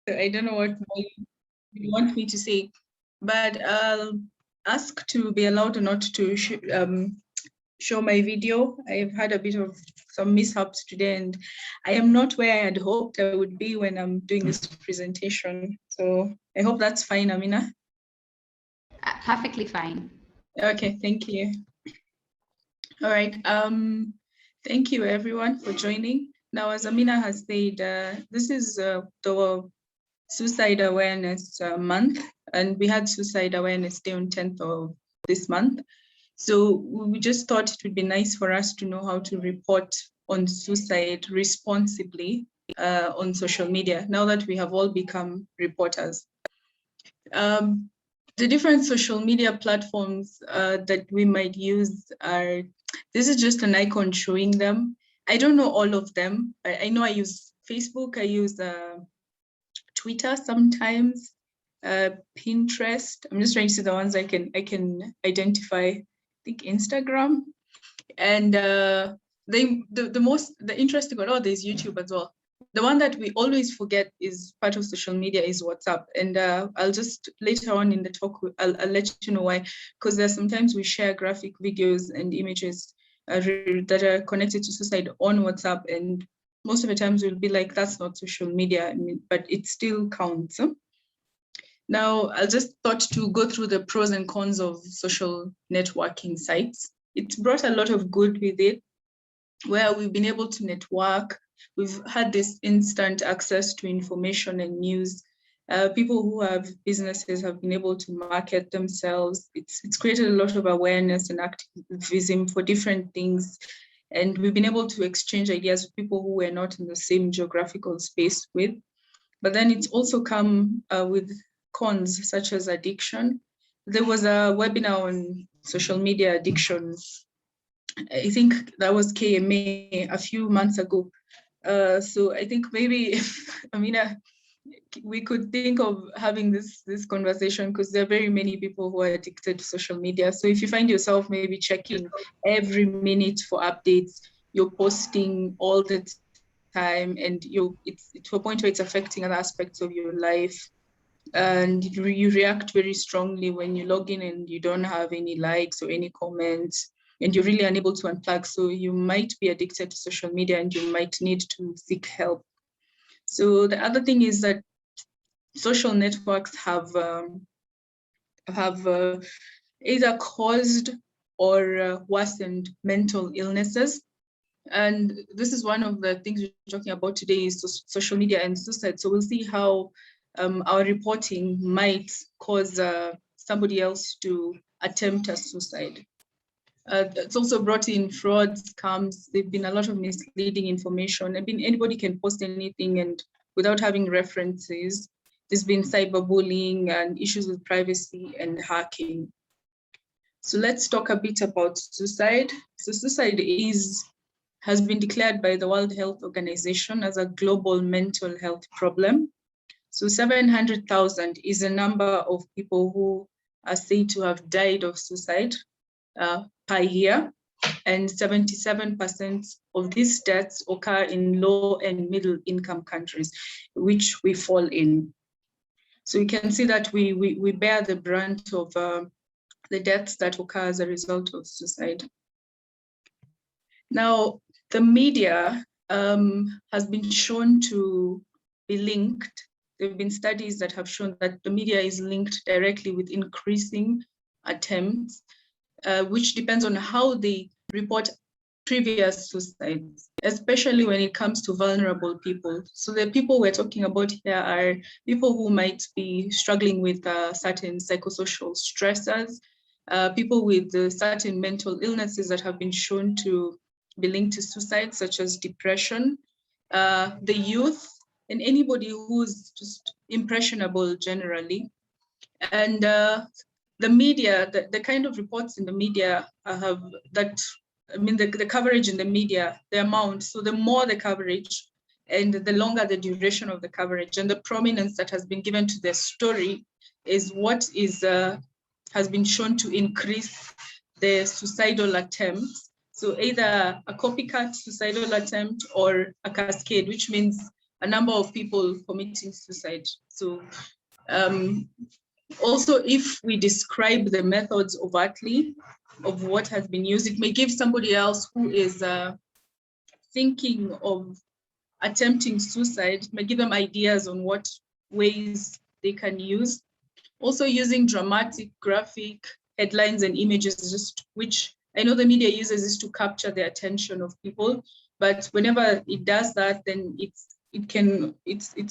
So I don't know what you want me to say, but I'll ask to be allowed not to show my video. I've had a bit of some mishaps today, and I am not where I had hoped I would be when I'm doing this presentation. So I hope that's fine, Amina. Perfectly fine. Okay, thank you. All right. Thank you everyone for joining. Now, as Amina has said, this is the Suicide Awareness Month, and we had Suicide Awareness Day on 10th of this month. So we just thought it would be nice for us to know how to report on suicide responsibly on social media, now that we have all become reporters. The different social media platforms that we might use are, this is just an icon showing them. I don't know all of them. I know I use Facebook, I use Twitter sometimes, Pinterest. I'm just trying to see the ones I can identify. I think Instagram, and the interesting one. Oh, there's YouTube as well. The one that we always forget is part of social media is WhatsApp, and I'll just later on in the talk I'll let you know why, because there's sometimes we share graphic videos and images that are connected to suicide on WhatsApp, and most of the times we'll be like, that's not social media, I mean, but it still counts. Now, I just thought to go through the pros and cons of social networking sites. It's brought a lot of good with it, where we've been able to network. We've had this instant access to information and news. People who have businesses have been able to market themselves. It's created a lot of awareness and activism for different things. And we've been able to exchange ideas with people who were not in the same geographical space with. But then it's also come with cons such as addiction. There was a webinar on social media addictions. I think that was KMA a few months ago. So I think maybe, Amina, we could think of having this conversation, because there are very many people who are addicted to social media. So if you find yourself maybe checking every minute for updates, you're posting all the time, and it's to a point where it's affecting other aspects of your life, and you react very strongly when you log in and you don't have any likes or any comments, and you're really unable to unplug. So you might be addicted to social media and you might need to seek help. So the other thing is that social networks have either caused or worsened mental illnesses. And this is one of the things we're talking about today, is social media and suicide. So we'll see how our reporting might cause somebody else to attempt a suicide. It's also brought in fraud, scams. There've been a lot of misleading information. I mean, anybody can post anything and without having references. There's been cyberbullying and issues with privacy and hacking. So let's talk a bit about suicide. So suicide has been declared by the World Health Organization as a global mental health problem. So 700,000 is a number of people who are said to have died of suicide per year, and 77% of these deaths occur in low and middle income countries, which we fall in. So you can see that we bear the brunt of the deaths that occur as a result of suicide. Now, the media has been shown to be linked. There have been studies that have shown that the media is linked directly with increasing attempts, which depends on how they report previous suicides, especially when it comes to vulnerable people. So the people we're talking about here are people who might be struggling with certain psychosocial stressors, people with certain mental illnesses that have been shown to be linked to suicide, such as depression, the youth, and anybody who's just impressionable generally. And the media, the kind of reports in the media have that, I mean, the coverage in the media, the amount, so the more the coverage and the longer the duration of the coverage and the prominence that has been given to the story is what has been shown to increase the suicidal attempts. So either a copycat suicidal attempt or a cascade, which means a number of people committing suicide. So also, if we describe the methods overtly of what has been used, it may give somebody else who is thinking of attempting suicide, it may give them ideas on what ways they can use. Also using dramatic, graphic headlines and images, just which I know the media uses this to capture the attention of people, but whenever it does that, then it's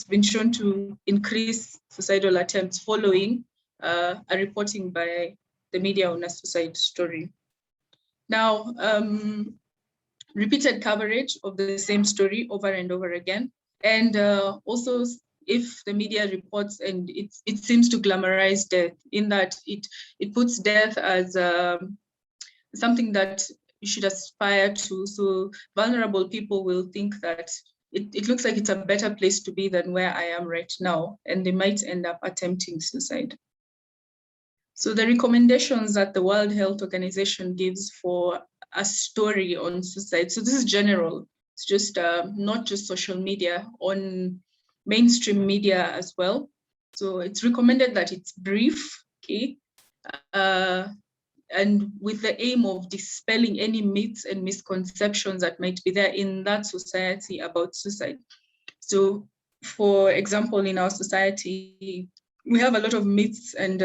been shown to increase suicidal attempts following a reporting by the media on a suicide story. Now, repeated coverage of the same story over and over again, and also if the media reports and it seems to glamorize death, in that it puts death as something that you should aspire to. So vulnerable people will think that it looks like it's a better place to be than where I am right now, and they might end up attempting suicide. So the recommendations that the World Health Organization gives for a story on suicide, so this is general, it's just not just social media, on mainstream media as well. So it's recommended that it's brief, okay, and with the aim of dispelling any myths and misconceptions that might be there in that society about suicide. So for example, in our society, we have a lot of myths and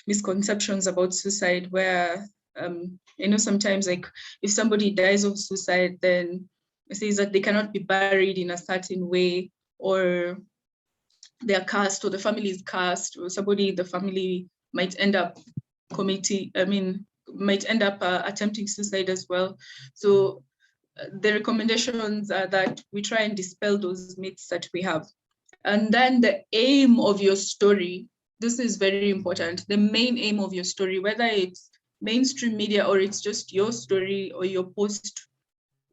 misconceptions about suicide, where I know sometimes, like, if somebody dies of suicide, then it says that they cannot be buried in a certain way, or they are cursed, or the family is cursed, or somebody in the family might end up attempting suicide as well. So the recommendations are that we try and dispel those myths that we have. And then the aim of your story, this is very important. The main aim of your story, whether it's mainstream media or it's just your story or your post,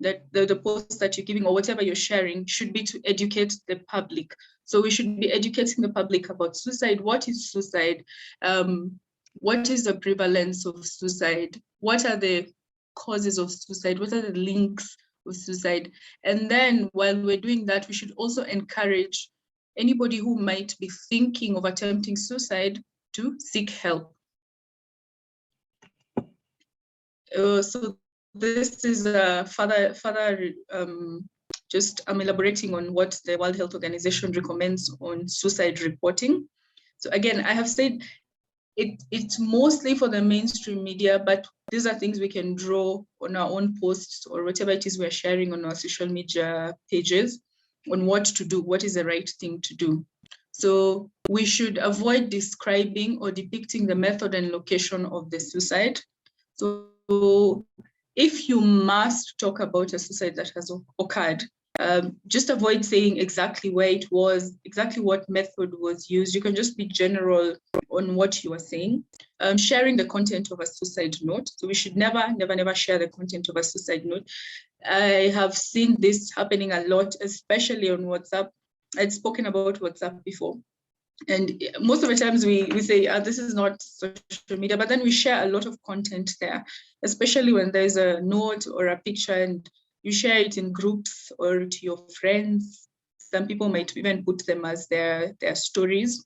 that the post that you're giving or whatever you're sharing, should be to educate the public. So we should be educating the public about suicide. What is suicide? What is the prevalence of suicide? What are the causes of suicide? What are the links of suicide? And then while we're doing that, we should also encourage anybody who might be thinking of attempting suicide to seek help. So this is just I'm elaborating on what the World Health Organization recommends on suicide reporting. So again, I have said it's mostly for the mainstream media, but these are things we can draw on our own posts or whatever it is we're sharing on our social media pages on what to do, what is the right thing to do. So we should avoid describing or depicting the method and location of the suicide. So if you must talk about a suicide that has occurred, just avoid saying exactly where it was, exactly what method was used. You can just be general on what you are saying. Sharing the content of a suicide note. So we should never share the content of a suicide note. I have seen this happening a lot, especially on WhatsApp. I'd spoken about WhatsApp before. And most of the times we say, this is not social media, but then we share a lot of content there, especially when there's a note or a picture and you share it in groups or to your friends. Some people might even put them as their stories.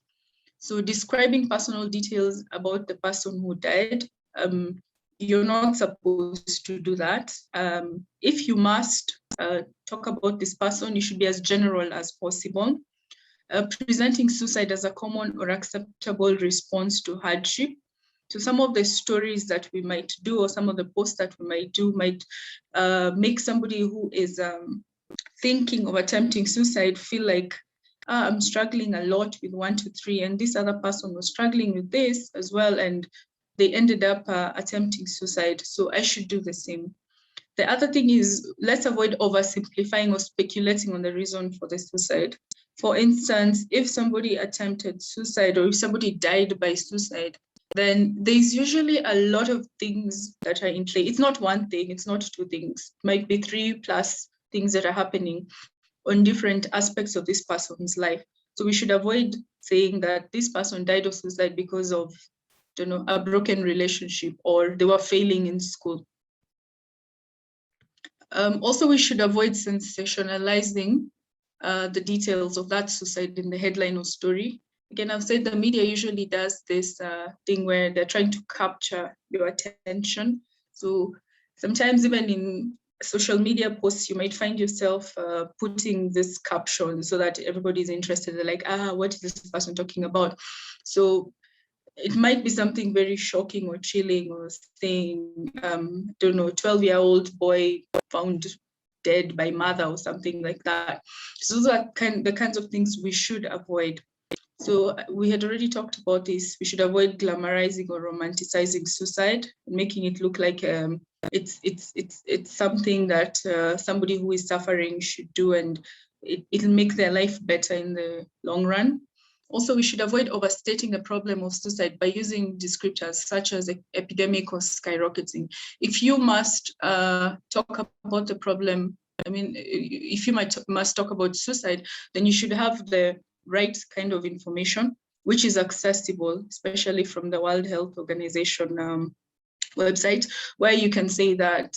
So describing personal details about the person who died, you're not supposed to do that. If you must talk about this person, you should be as general as possible. Presenting suicide as a common or acceptable response to hardship. So some of the stories that we might do or some of the posts that we might do might make somebody who is thinking of attempting suicide feel like, I'm struggling a lot with 1, 2, 3, and this other person was struggling with this as well, and they ended up attempting suicide, so I should do the same. The other thing is, let's avoid oversimplifying or speculating on the reason for the suicide. For instance, if somebody attempted suicide or if somebody died by suicide, then there's usually a lot of things that are in play. It's not one thing, it's not two things. It might be 3+ things that are happening on different aspects of this person's life. So we should avoid saying that this person died of suicide because of, a broken relationship or they were failing in school. Also, we should avoid sensationalizing the details of that suicide in the headline or story. Again, I've said the media usually does this thing where they're trying to capture your attention. So sometimes even in social media posts, you might find yourself putting this caption so that everybody's interested. They're like, what is this person talking about? So it might be something very shocking or chilling, or saying, don't know, 12-year-old boy found dead by mother or something like that. So those are the kinds of things we should avoid. So we had already talked about this. We should avoid glamorizing or romanticizing suicide, making it look like it's something that somebody who is suffering should do, and it'll make their life better in the long run. Also, we should avoid overstating the problem of suicide by using descriptors such as epidemic or skyrocketing. If you must talk about the problem, I mean, if you must talk about suicide, then you should have the right kind of information, which is accessible, especially from the World Health Organization website, where you can say that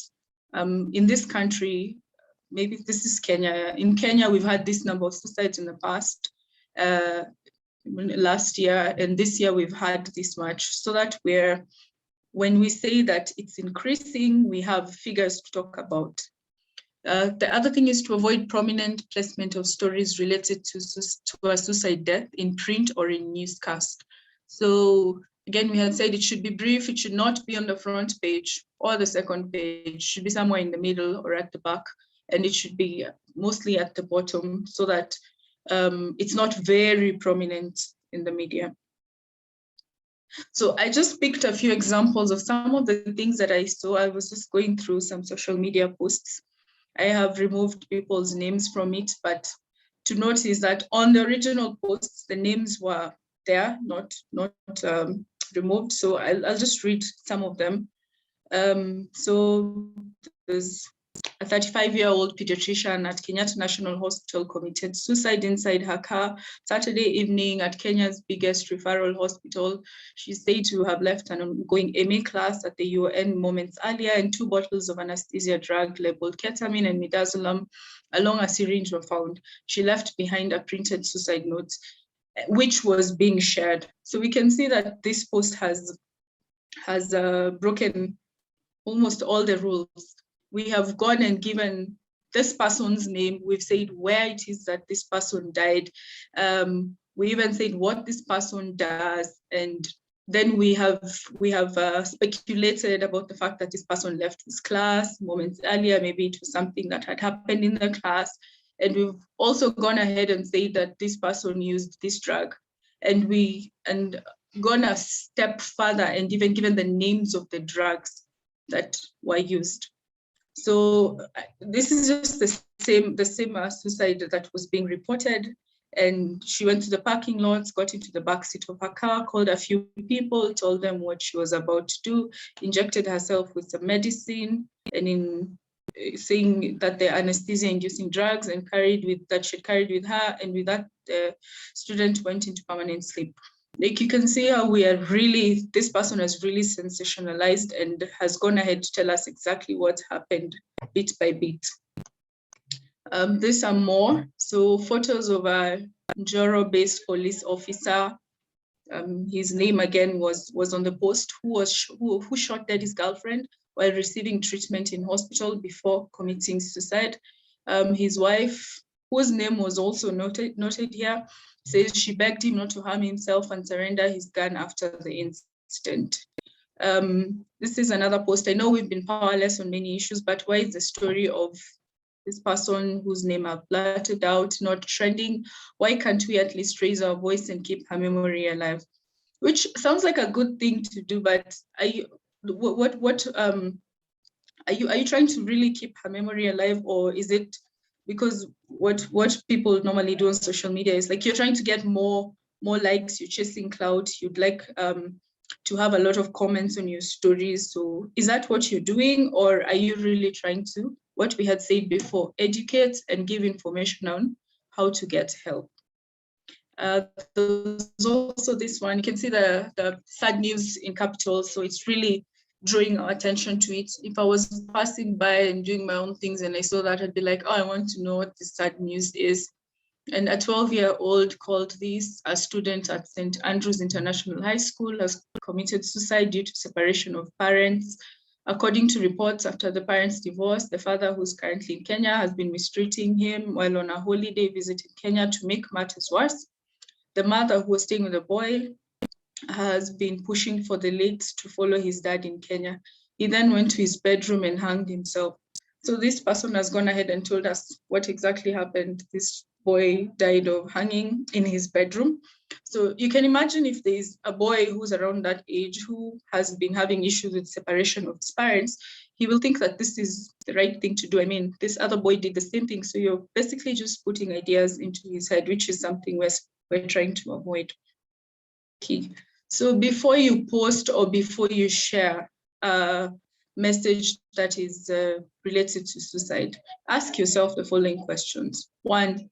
in this country, maybe this is Kenya. In Kenya, we've had this number of suicides in the past, last year, and this year we've had this much, so that when we say that it's increasing, we have figures to talk about. The other thing is to avoid prominent placement of stories related to a suicide death in print or in newscast. So again, we had said it should be brief, it should not be on the front page or the second page, it should be somewhere in the middle or at the back, and it should be mostly at the bottom, so that it's not very prominent in the media. So I just picked a few examples of some of the things that I saw. I was just going through some social media posts. I have removed people's names from it, but to notice that on the original posts, the names were there, not removed. So I'll just read some of them. So there's a 35-year-old pediatrician at Kenyatta National Hospital committed suicide inside her car Saturday evening at Kenya's biggest referral hospital. She's said to have left an ongoing MA class at the UoN moments earlier, and 2 bottles of anesthesia drug labeled ketamine and midazolam along a syringe were found. She left behind a printed suicide note, which was being shared. So we can see that this post has broken almost all the rules. We have gone and given this person's name. We've said where it is that this person died. We even said what this person does, and then we have speculated about the fact that this person left his class moments earlier. Maybe it was something that had happened in the class, and we've also gone ahead and said that this person used this drug, and gone a step further and even given the names of the drugs that were used. So this is just the same suicide that was being reported. And she went to the parking lots, got into the backseat of her car, called a few people, told them what she was about to do, injected herself with some medicine, and in saying that the anesthesia-inducing drugs and she carried with her, and with that, the student went into permanent sleep. Like you can see how this person has really sensationalized and has gone ahead to tell us exactly what happened bit by bit. These are more. So photos of a Njoro-based police officer. His name again was on the post, who shot dead his girlfriend while receiving treatment in hospital before committing suicide. His wife, whose name was also noted here, says she begged him not to harm himself and surrender his gun after the incident. This is another post. I know we've been powerless on many issues, but why is the story of this person whose name I've blurted out not trending? Why can't we at least raise our voice and keep her memory alive? Which sounds like a good thing to do, but are you trying to really keep her memory alive, or is it because what people normally do on social media is like you're trying to get more likes, you're chasing clout, you'd like to have a lot of comments on your stories? So is that what you're doing, or are you really trying to, what we had said before, educate and give information on how to get help? There's also this one. You can see the sad news in capitals, so it's really drawing our attention to it. If I was passing by and doing my own things and I saw that, I'd be like, oh, I want to know what this sad news is. And a 12-year-old called this a student at St. Andrews International High School has committed suicide due to separation of parents. According to reports, after the parents' divorce, the father, who's currently in Kenya, has been mistreating him while on a holiday visit in Kenya. To make matters worse, the mother, who was staying with the boy, has been pushing for the late to follow his dad in Kenya. He then went to his bedroom and hanged himself. So this person has gone ahead and told us what exactly happened. This boy died of hanging in his bedroom. So you can imagine if there's a boy who's around that age who has been having issues with separation of his parents, he will think that this is the right thing to do. I mean, this other boy did the same thing. So you're basically just putting ideas into his head, which is something we're trying to avoid. Okay. So before you post or before you share a message that is related to suicide, ask yourself the following questions. One,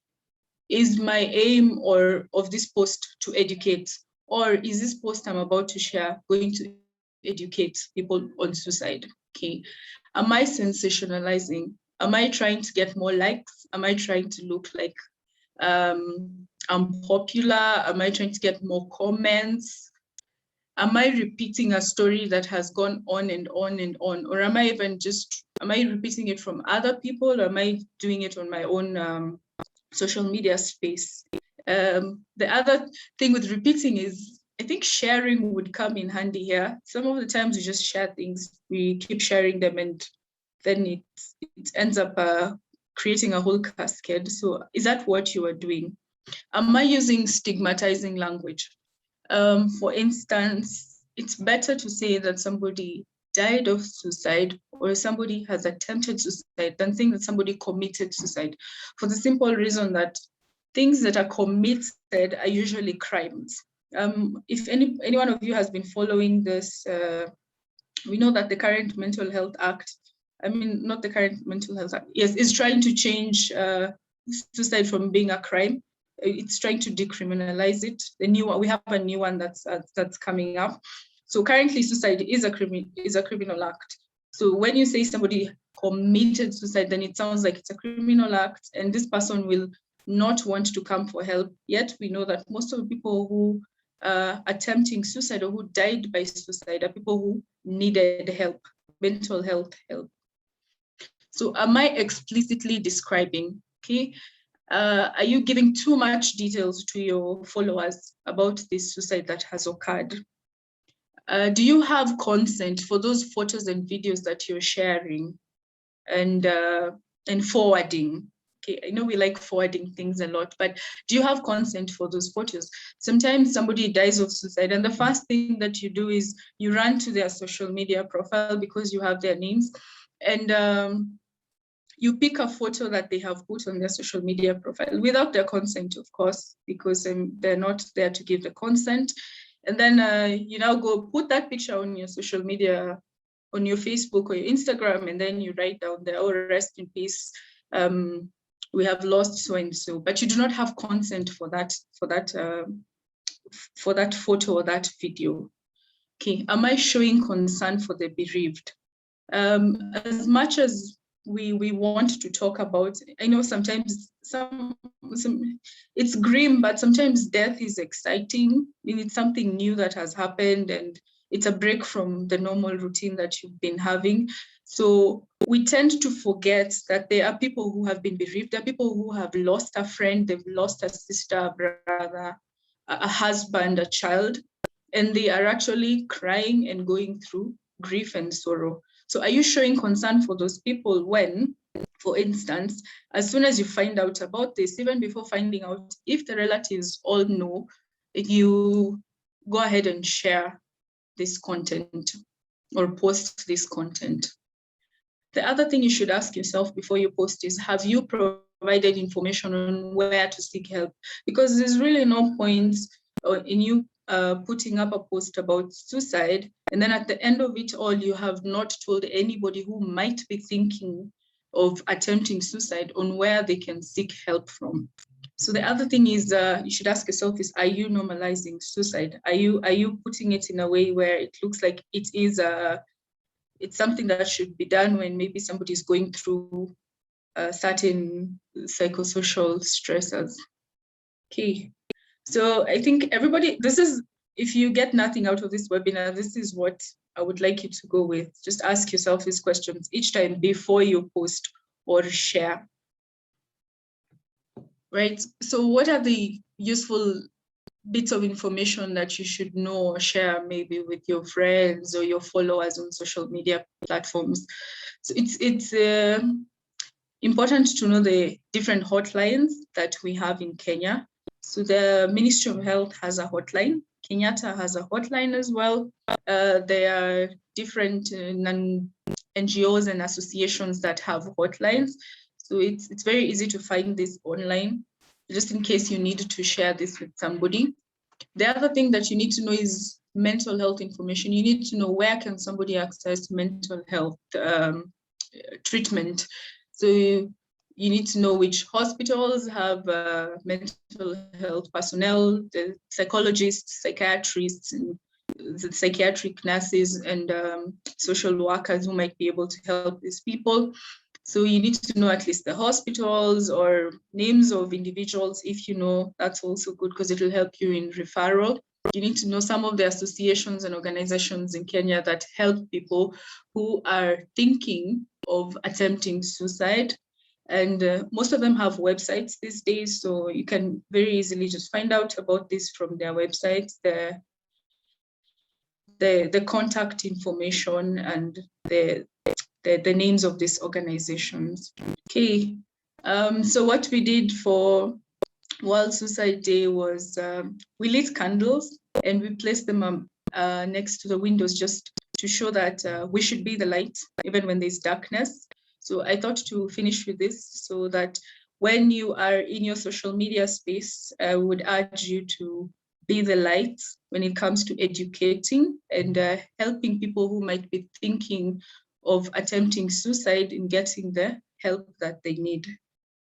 is my aim of this post to educate, or is this post I'm about to share going to educate people on suicide? Okay. Am I sensationalizing? Am I trying to get more likes? Am I trying to look like I'm popular? Am I trying to get more comments? Am I repeating a story that has gone on and on and on? Or am I repeating it from other people? Or am I doing it on my own social media space? The other thing with repeating is, I think sharing would come in handy here. Some of the times we just share things, we keep sharing them, and then it ends up creating a whole cascade. So is that what you are doing? Am I using stigmatizing language? For instance, it's better to say that somebody died of suicide or somebody has attempted suicide than saying that somebody committed suicide, for the simple reason that things that are committed are usually crimes. If any one of you has been following this, we know that the current Mental Health Act, not the current Mental Health Act, yes, is trying to change suicide from being a crime. It's trying to decriminalize it. We have a new one that's coming up. So currently, suicide is a criminal act. So when you say somebody committed suicide, then it sounds like it's a criminal act, and this person will not want to come for help. Yet we know that most of the people who are attempting suicide or who died by suicide are people who needed help, mental health help. So am I explicitly describing? Okay. Are you giving too much details to your followers about this suicide that has occurred? Do you have consent for those photos and videos that you're sharing and forwarding? Okay, I know we like forwarding things a lot, but do you have consent for those photos? Sometimes somebody dies of suicide, and the first thing that you do is you run to their social media profile because you have their names, and you pick a photo that they have put on their social media profile without their consent, of course, because they're not there to give the consent. And then you now go put that picture on your social media, on your Facebook or your Instagram, and then you write down there, oh, rest in peace, we have lost so and so. But you do not have consent for that photo or that video. Okay, am I showing concern for the bereaved? As much as we want to talk about, I know sometimes some it's grim, but sometimes death is exciting. It's something new that has happened, and it's a break from the normal routine that you've been having. So we tend to forget that there are people who have been bereaved. There are people who have lost a friend, they've lost a sister, a brother, a husband, a child, and they are actually crying and going through grief and sorrow. So are you showing concern for those people when, for instance, as soon as you find out about this, even before finding out if the relatives all know, you go ahead and share this content or post this content? The other thing you should ask yourself before you post is, have you provided information on where to seek help? Because there's really no point in you putting up a post about suicide, and then at the end of it all, you have not told anybody who might be thinking of attempting suicide on where they can seek help from. So the other thing is, you should ask yourself is, are you normalizing suicide? Are you putting it in a way where it looks like it is it's something that should be done when maybe somebody is going through certain psychosocial stressors? Okay, so I think everybody, if you get nothing out of this webinar, this is what I would like you to go with. Just ask yourself these questions each time before you post or share. Right, so what are the useful bits of information that you should know or share maybe with your friends or your followers on social media platforms? So it's important to know the different hotlines that we have in Kenya. So the Ministry of Health has a hotline. Kenyatta has a hotline as well. There are different NGOs and associations that have hotlines. So it's very easy to find this online, just in case you need to share this with somebody. The other thing that you need to know is mental health information. You need to know where can somebody access mental health treatment. So you need to know which hospitals have mental health personnel, the psychologists, psychiatrists, and the psychiatric nurses and social workers who might be able to help these people. So you need to know at least the hospitals or names of individuals. If you know, that's also good because it will help you in referral. You need to know some of the associations and organizations in Kenya that help people who are thinking of attempting suicide. And most of them have websites these days, so you can very easily just find out about this from their websites, the contact information and the names of these organizations. Okay, so what we did for World Suicide Day was we lit candles and we placed them next to the windows just to show that we should be the light even when there's darkness. So I thought to finish with this so that when you are in your social media space, I would urge you to be the light when it comes to educating and helping people who might be thinking of attempting suicide in getting the help that they need.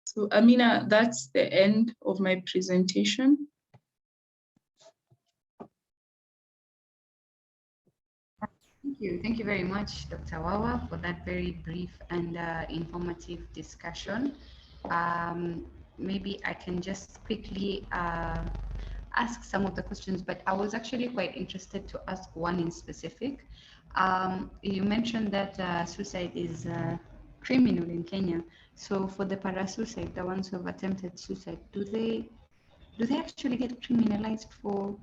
So Amina, that's the end of my presentation. Thank you very much, Dr. Wawa, for that very brief and informative discussion. Maybe I can just quickly ask some of the questions, but I was actually quite interested to ask one in specific. You mentioned that suicide is criminal in Kenya. So for the para-suicide, the ones who have attempted suicide, do they actually get criminalized for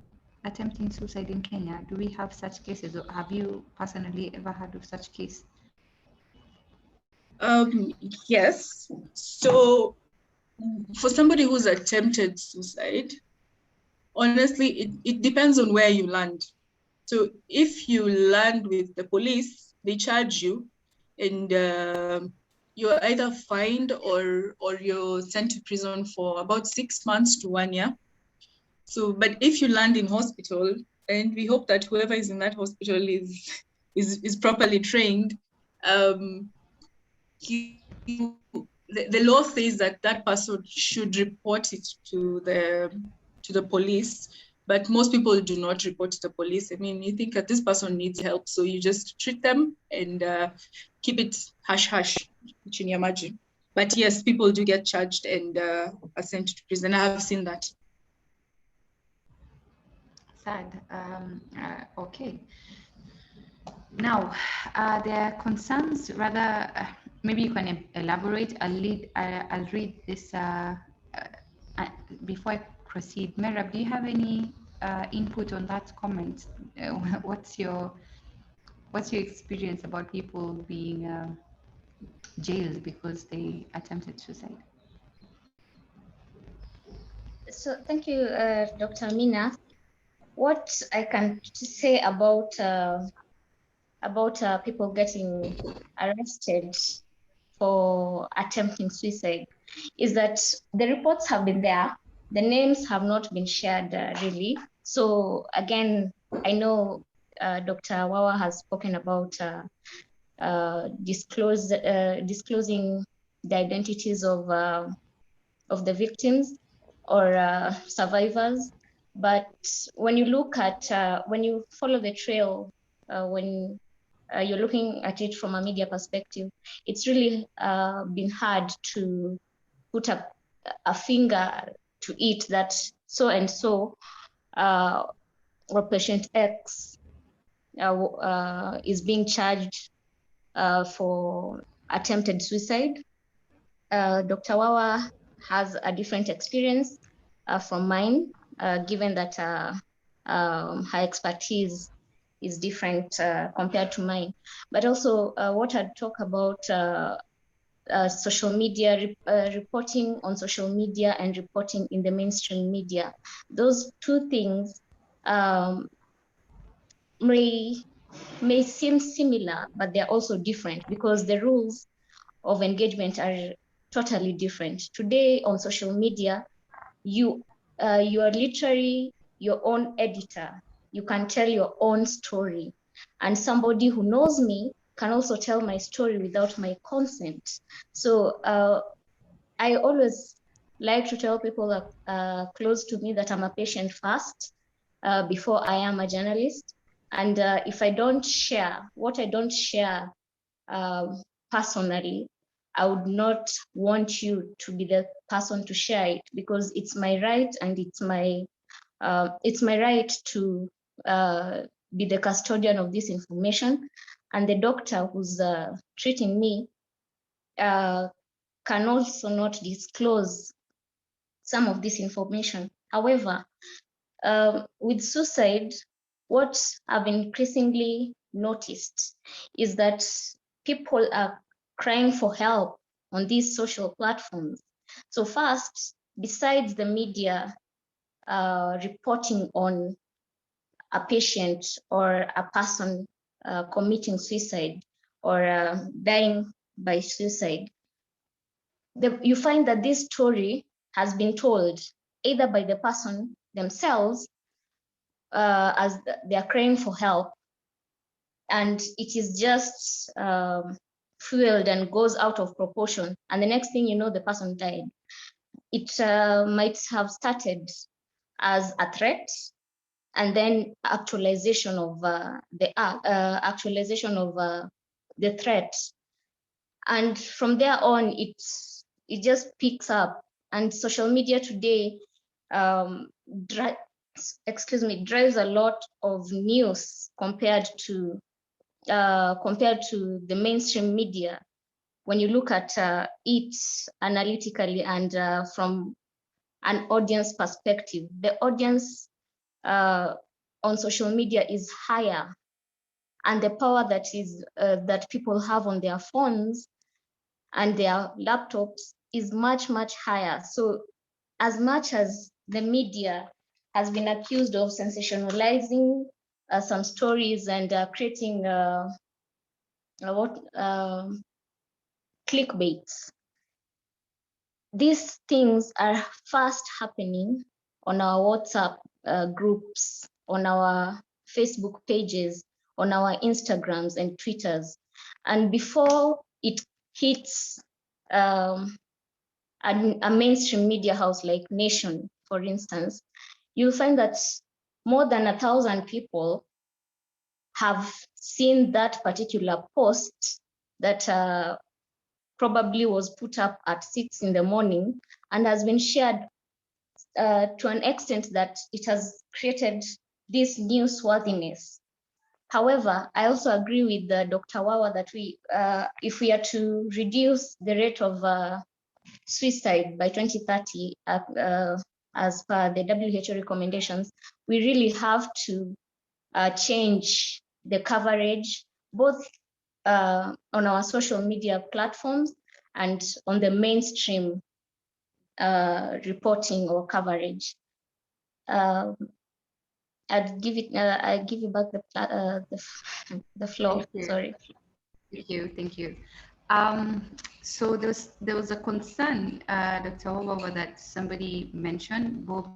attempting suicide in Kenya? Do we have such cases, or have you personally ever heard of such case? Yes. So for somebody who's attempted suicide, honestly, it depends on where you land. So if you land with the police, they charge you, and you're either fined or you're sent to prison for about 6 months to 1 year. So, but if you land in hospital, and we hope that whoever is in that hospital is properly trained, the law says that that person should report it to the police, but most people do not report to the police. I mean, you think that this person needs help, so you just treat them and keep it hush hush, chini ya maji. But yes, people do get charged and are sent to prison. I have seen that. Sad. Okay. Now, there are concerns, rather, maybe you can elaborate. I'll read this before I proceed. Merab, do you have any input on that comment? What's your experience about people being jailed because they attempted suicide? So thank you, Dr. Mina. What I can say about people getting arrested for attempting suicide is that the reports have been there. The names have not been shared really. So again, I know Dr. Wawa has spoken about disclosing the identities of the victims or survivors. But when you look at, when you follow the trail, when you're looking at it from a media perspective, it's really been hard to put a finger to it that so and so or patient X is being charged for attempted suicide. Dr. Wawa has a different experience from mine, given that her expertise is different compared to mine. But also what I'd talk about social media, reporting on social media and reporting in the mainstream media. Those two things may seem similar, but they're also different because the rules of engagement are totally different. Today on social media, you are literally your own editor. You can tell your own story, and somebody who knows me can also tell my story without my consent. So I always like to tell people close to me that I'm a patient first before I am a journalist. And if I don't share what I don't share personally, I would not want you to be the person to share it, because it's my right, and it's my right to be the custodian of this information. And the doctor who's treating me can also not disclose some of this information. However, with suicide, what I've increasingly noticed is that people are crying for help on these social platforms. So first, besides the media reporting on a patient or a person committing suicide or dying by suicide, you find that this story has been told either by the person themselves as they are crying for help, and it is just fueled and goes out of proportion, and the next thing you know, the person died. It might have started as a threat, and then actualization of the threat, and from there on, it just picks up. And social media today drives a lot of news compared to the mainstream media. When you look at it analytically and from an audience perspective, the audience on social media is higher, and the power that people have on their phones and their laptops is much, much higher. So as much as the media has been accused of sensationalizing some stories and creating clickbaits, these things are fast happening on our WhatsApp groups, on our Facebook pages, on our Instagrams and Twitters. And before it hits a mainstream media house like Nation, for instance, you'll find that more than 1,000 people have seen that particular post that probably was put up at 6 in the morning and has been shared to an extent that it has created this newsworthiness. However, I also agree with Dr. Wawa that if we are to reduce the rate of suicide by 2030, as per the WHO recommendations, we really have to change the coverage, both on our social media platforms and on the mainstream reporting or coverage. I'd give it. I give you back the floor. Sorry. Thank you. So there was a concern, Dr. Wawa, that somebody mentioned, both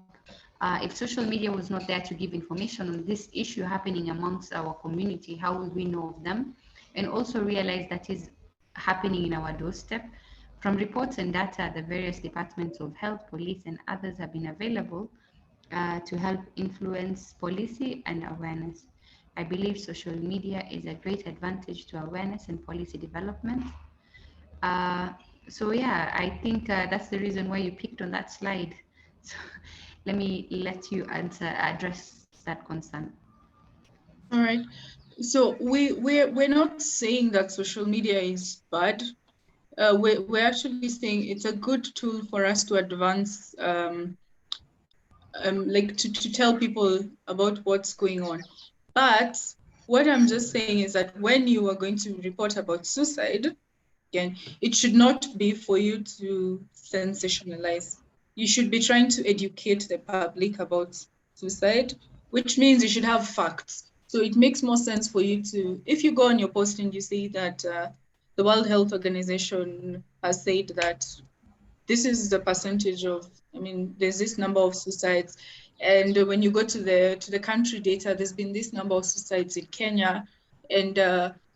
if social media was not there to give information on this issue happening amongst our community, how would we know of them? And also realize that is happening in our doorstep. From reports and data, the various departments of health, police, and others have been available to help influence policy and awareness. I believe social media is a great advantage to awareness and policy development. So yeah, I think that's the reason why you picked on that slide, So let me let you address that concern. All right. So we're not saying that social media is bad. We're actually saying it's a good tool for us to advance, like to tell people about what's going on. But what I'm just saying is that when you are going to report about suicide, again, it should not be for you to sensationalize. You should be trying to educate the public about suicide, which means you should have facts. So it makes more sense for you to, if you go on your post and you see that the World Health Organization has said that this is the percentage of, I mean, there's this number of suicides. And when you go to the country data, there's been this number of suicides in Kenya. And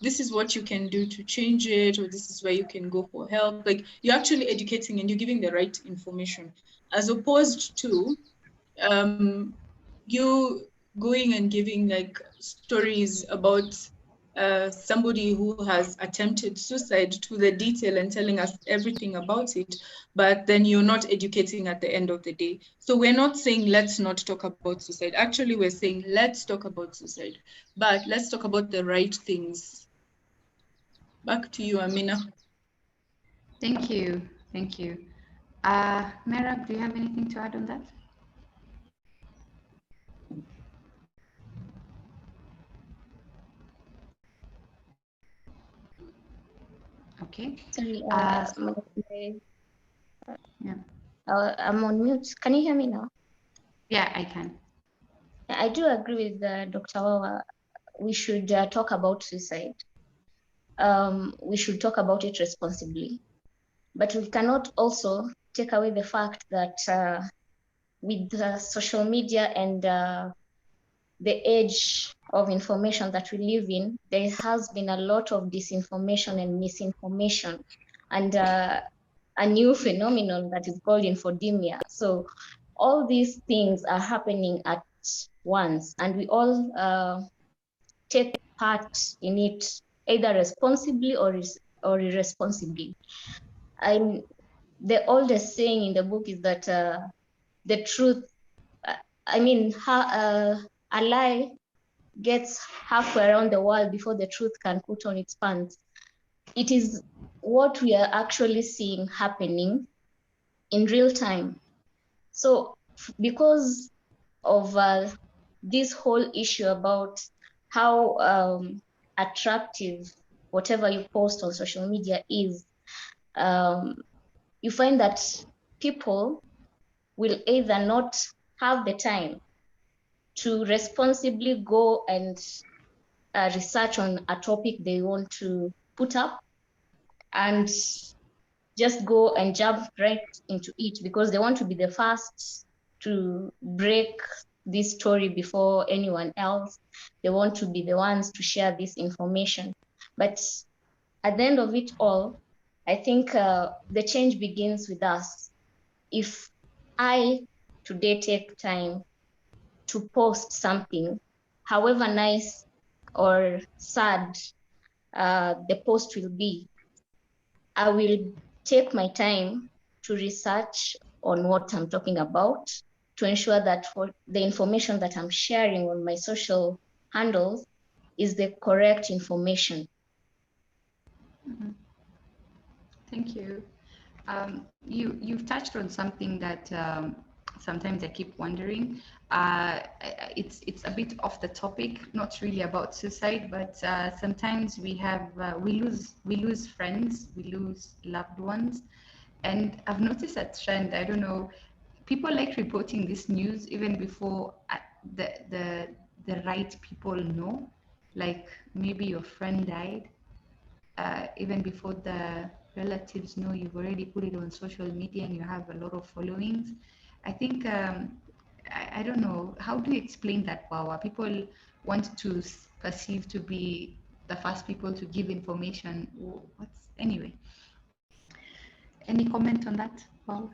this is what you can do to change it, or this is where you can go for help. Like, you're actually educating and you're giving the right information, as opposed to you going and giving like stories about somebody who has attempted suicide to the detail and telling us everything about it, but then you're not educating at the end of the day. So we're not saying let's not talk about suicide. Actually, we're saying let's talk about suicide, but let's talk about the right things. Back to you, Amina. Thank you. Thank you. Merab, do you have anything to add on that? Okay. Sorry, Yeah. I'm on mute. Can you hear me now? Yeah, I can. I do agree with Dr. Wawa. We should talk about suicide. We should talk about it responsibly. But we cannot also take away the fact that with social media and the age of information that we live in, there has been a lot of disinformation and misinformation, and a new phenomenon that is called infodemia. So all these things are happening at once, and we all take part in it, either responsibly or irresponsibly. The oldest saying in the book is that the truth, a lie gets halfway around the world before the truth can put on its pants. It is what we are actually seeing happening in real time. So because of this whole issue about how attractive whatever you post on social media is, you find that people will either not have the time to responsibly go and research on a topic they want to put up and just go and jump right into it because they want to be the first to break this story before anyone else. They want to be the ones to share this information. But at the end of it all, I think the change begins with us. If I today take time to post something, however nice or sad the post will be, I will take my time to research on what I'm talking about to ensure that for the information that I'm sharing on my social handles is the correct information. Mm-hmm. Thank you. You've touched on something that sometimes I keep wondering. It's a bit off the topic, not really about suicide, but sometimes we lose friends, we lose loved ones, and I've noticed a trend. I don't know. People like reporting this news even before the right people know. Like maybe your friend died, even before the relatives know, you've already put it on social media and you have a lot of followings. I think I don't know, how do you explain that power? People want to perceive to be the first people to give information. Anyway, any comment on that, Paul?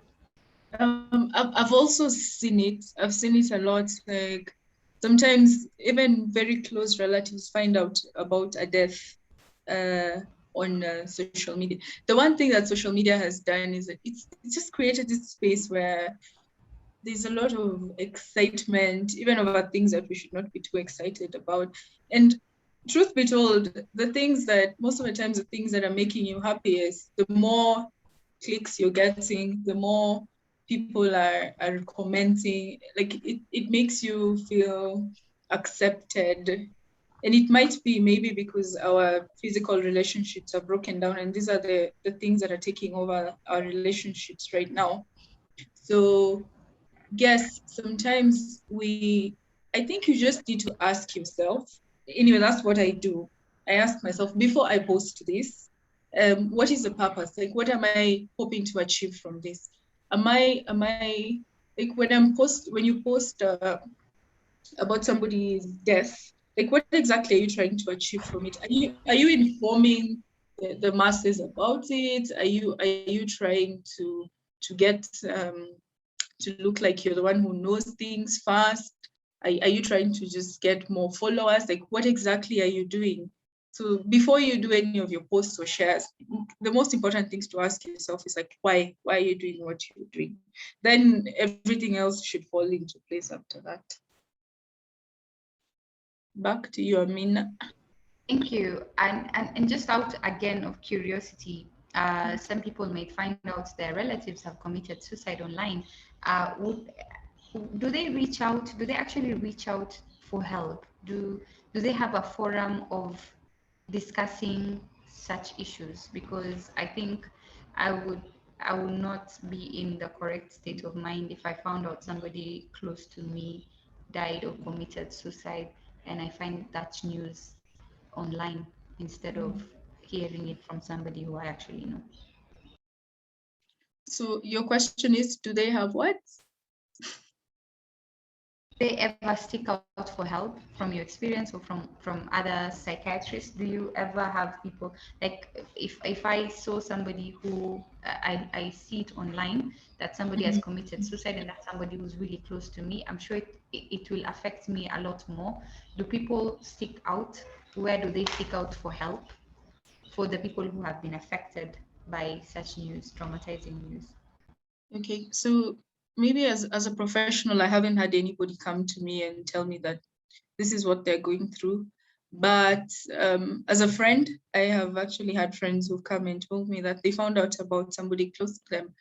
I've also seen it. I've seen it a lot. Like sometimes even very close relatives find out about a death on social media. The one thing that social media has done is that it's just created this space where there's a lot of excitement, even over things that we should not be too excited about. And truth be told, the things that most of the times, the things that are making you happiest, the more clicks you're getting, the more people are commenting. Like it makes you feel accepted. And it might be maybe because our physical relationships are broken down, and these are the things that are taking over our relationships right now. So yes, sometimes I think you just need to ask yourself. Anyway, that's what I do. I ask myself before I post this, what is the purpose? Like, what am I hoping to achieve from this? Am I like when you post about somebody's death, like what exactly are you trying to achieve from it? Are you informing the masses about it? Are you trying to get to look like you're the one who knows things fast? Are you trying to just get more followers? Like, what exactly are you doing? So before you do any of your posts or shares, the most important things to ask yourself is like, why are you doing what you're doing? Then everything else should fall into place after that. Back to you, Amina. Thank you. And just out again of curiosity, some people may find out their relatives have committed suicide online. Do they reach out? Do they actually reach out for help? Do they have a forum of discussing such issues? Because I think I would I would not be in the correct state of mind if I found out somebody close to me died or committed suicide, and I find that news online instead of hearing it from somebody who I actually know. So your question is, do they have what? They ever seek out for help from your experience or from other psychiatrists? Do you ever have people like if I saw somebody who I see it online that somebody has committed suicide and that's somebody who's really close to me, I'm sure it will affect me a lot more. Do people seek out? Where do they seek out for help for the people who have been affected by such news, traumatizing news? Okay, so maybe as a professional, I haven't had anybody come to me and tell me that this is what they're going through. But as a friend, I have actually had friends who've come and told me that they found out about somebody close to them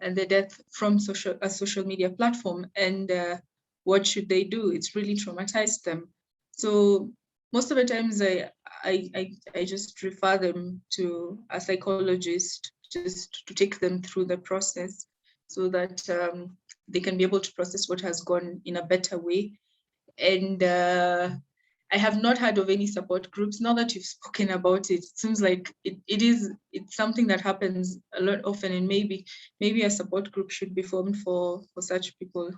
and their death from a social media platform. And what should they do? It's really traumatized them. So most of the times I just refer them to a psychologist just to take them through the process so that they can be able to process what has gone in a better way. And I have not heard of any support groups. Now that you've spoken about it, it seems like it's something that happens a lot often, and maybe a support group should be formed for such people.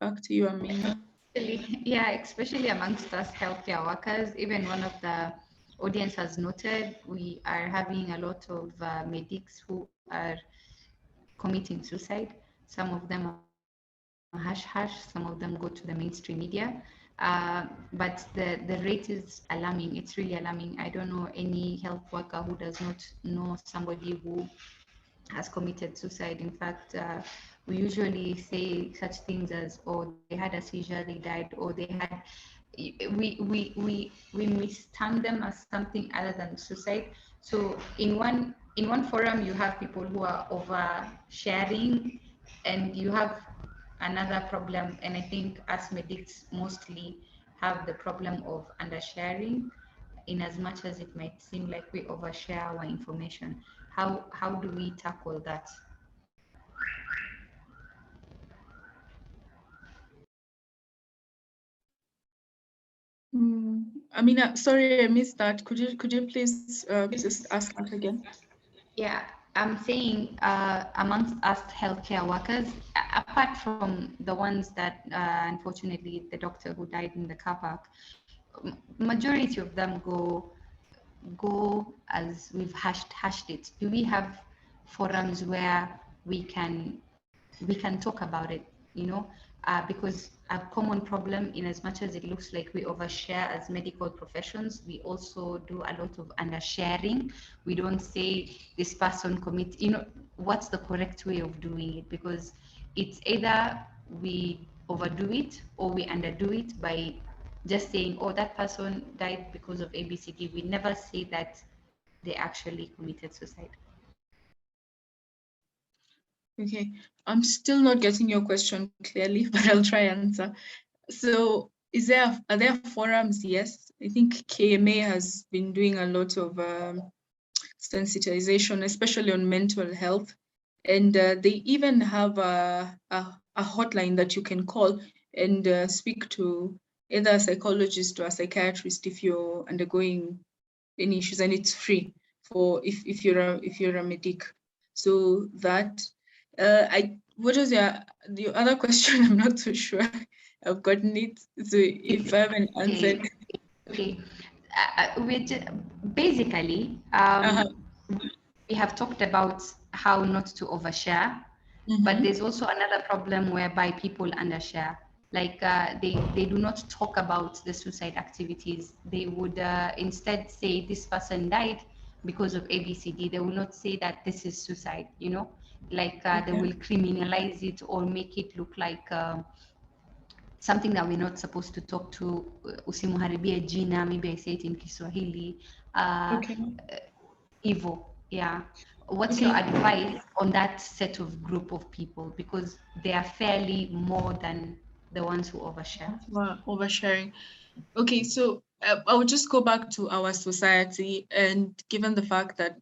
Back to you, Amina. Yeah, especially amongst us healthcare workers, even one of the audience has noted, we are having a lot of medics who are committing suicide. Some of them are hush hush, some of them go to the mainstream media. But the rate is alarming. It's really alarming. I don't know any health worker who does not know somebody who has committed suicide. In fact, we usually say such things as, "Oh, they had a seizure, they died," or they had. We misterm them as something other than suicide. So in one forum, you have people who are oversharing, and you have another problem. And I think us medics mostly have the problem of undersharing, in as much as it might seem like we overshare our information. How do we tackle that? Amina, sorry, I missed that. Could you please just ask that again? Yeah, I'm saying amongst us healthcare workers, apart from the ones that unfortunately the doctor who died in the car park, majority of them go as we've hashed it. Do we have forums where we can talk about it, you know, because a common problem, in as much as it looks like we overshare as medical professions, we also do a lot of undersharing. We don't say this person commit, you know, what's the correct way of doing it, because it's either we overdo it or we underdo it by just saying, oh, that person died because of ABCD. We never say that they actually committed suicide. Okay, I'm still not getting your question clearly, but I'll try answer. So are there forums? Yes, I think KMA has been doing a lot of sensitization, especially on mental health. And they even have a hotline that you can call and speak to either a psychologist or a psychiatrist if you're undergoing any issues, and it's free for if you're a medic. So that what was the other question? I'm not so sure I've gotten it. So if I haven't answered. Okay. Basically, we have talked about how not to overshare, but there's also another problem whereby people undershare. Like they do not talk about the suicide activities. They would instead say this person died because of ABCD. They will not say that this is suicide, you know, like they will criminalize it or make it look like something that we're not supposed to talk to. Usimuharibie jina, maybe I say it in Kiswahili. Okay. Evil, yeah. What's your advice on that set of group of people, because they are fairly more than the ones who overshare? Wow, oversharing. Okay, so I would just go back to our society, and given the fact that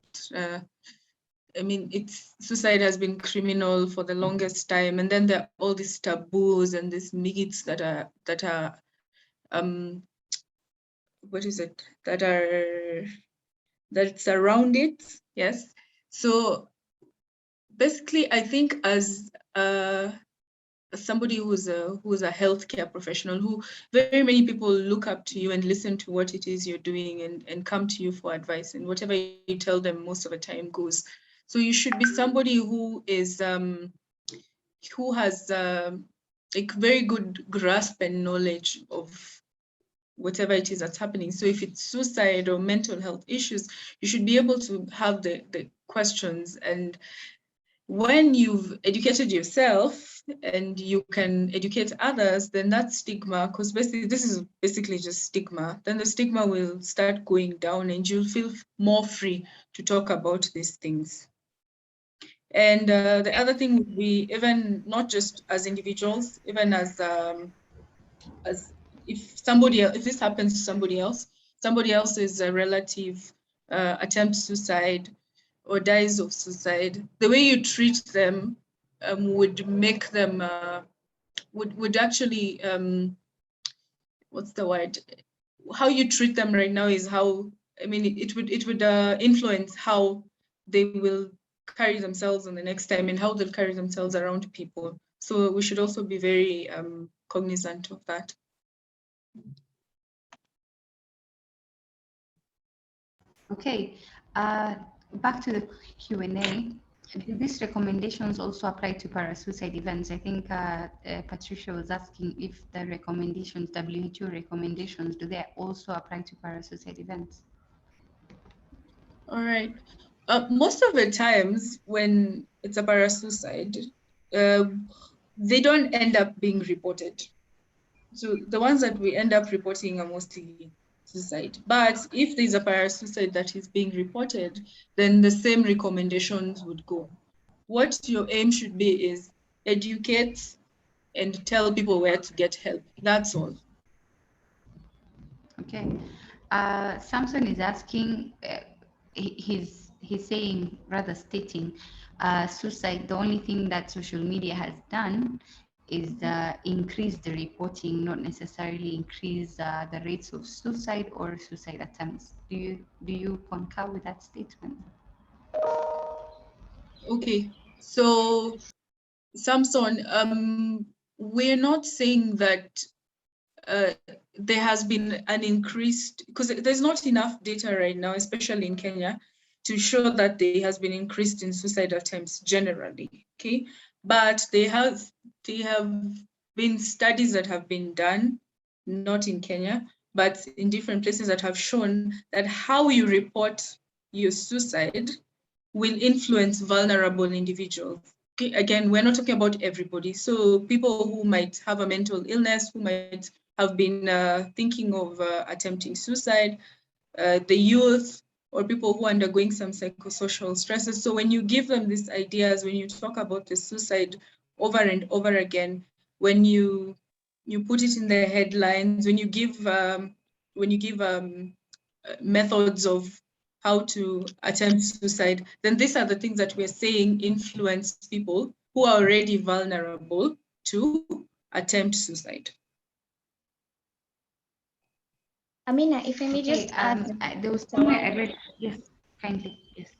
I mean, suicide has been criminal for the longest time, and then there are all these taboos and these myths that are what is it, that surround it. Yes. So basically, I think as somebody who's a healthcare professional, who very many people look up to you and listen to what it is you're doing and come to you for advice, and whatever you tell them most of the time goes. So you should be somebody who is who has like very good grasp and knowledge of whatever it is that's happening. So if it's suicide or mental health issues, you should be able to have the questions. And when you've educated yourself and you can educate others, then that stigma, because basically this is basically just stigma, then the stigma will start going down and you'll feel more free to talk about these things. And the other thing would be, even not just as individuals, even as if this happens to somebody else's relative attempts suicide or dies of suicide, the way you treat them would make them would actually what's the word? How you treat them right now is how, I mean, it would influence how they will carry themselves on the next time and how they'll carry themselves around people. So we should also be very cognizant of that. Okay, back to the Q&A. Do these recommendations also apply to parasuicide events? I think Patricia was asking if the recommendations, WHO recommendations, do they also apply to parasuicide events? All right. Most of the times when it's a parasuicide, they don't end up being reported. So the ones that we end up reporting are mostly suicide. But if there's a parasuicide that is being reported, then the same recommendations would go. What your aim should be is educate and tell people where to get help. That's all. Okay. Samson is asking, he's saying, rather stating, suicide, the only thing that social media has done is increase the reporting, not necessarily increase the rates of suicide or suicide attempts. Do you concur with that statement? Okay, so Samson, we're not saying that there has been an increased, because there's not enough data right now, especially in Kenya, to show that there has been increased in suicide attempts generally. Okay, but there have been studies that have been done, not in Kenya, but in different places, that have shown that how you report your suicide will influence vulnerable individuals. Okay, again, we're not talking about everybody. So people who might have a mental illness, who might have been thinking of attempting suicide, the youth, or people who are undergoing some psychosocial stresses. So when you give them these ideas, when you talk about the suicide over and over again, when you put it in the headlines, when you give methods of how to attempt suicide, then these are the things that we're saying influence people who are already vulnerable to attempt suicide. Amina, if I may just add, there was somewhere I read. Yes, kindly, yes.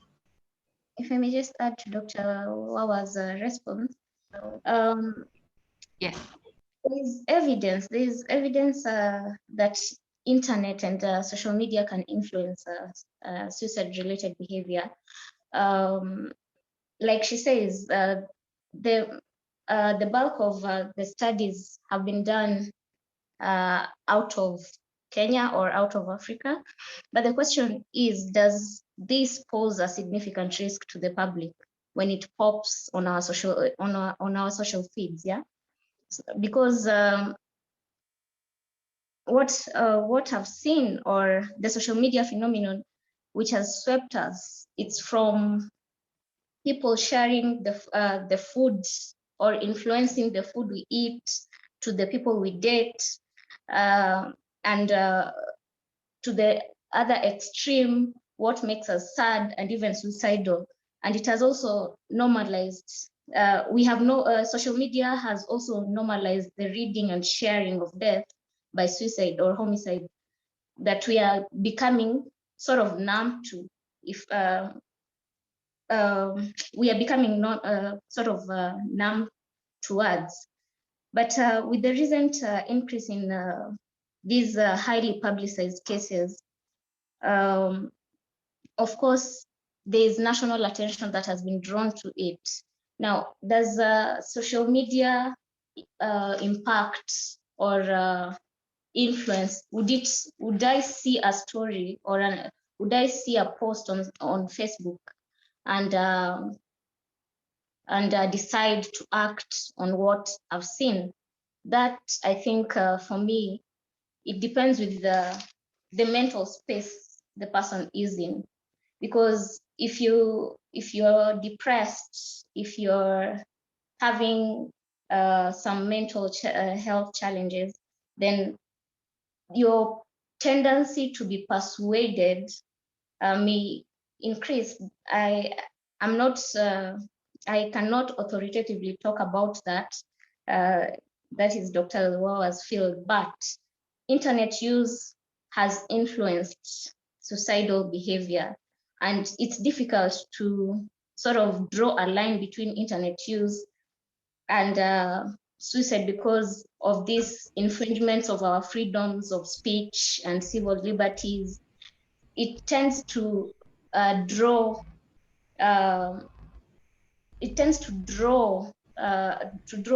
If I may just add to Dr. Wawa's response, yes, there's evidence that internet and social media can influence suicide-related behavior. Like she says, the bulk of the studies have been done out of Kenya or out of Africa. But the question is, does this pose a significant risk to the public when it pops on our social feeds? Yeah, because what I've seen, or the social media phenomenon which has swept us, it's from people sharing the food or influencing the food we eat to the people we date, and to the other extreme, what makes us sad and even suicidal. And it has also normalized. Social media has also normalized the reading and sharing of death by suicide or homicide, that we are becoming sort of numb to. If we are becoming numb towards. But with the recent increase in these highly publicized cases, of course, there is national attention that has been drawn to it. Now, does social media impact or influence? Would I see a story or would I see a post on Facebook and decide to act on what I've seen? That, I think, for me, it depends with the mental space the person is in. Because if you're depressed, if you're having some mental health challenges, then your tendency to be persuaded may increase. I cannot authoritatively talk about that. That is Dr. Wawa's field, but internet use has influenced suicidal behavior, and it's difficult to sort of draw a line between internet use and suicide because of these infringements of our freedoms of speech and civil liberties. It tends to draw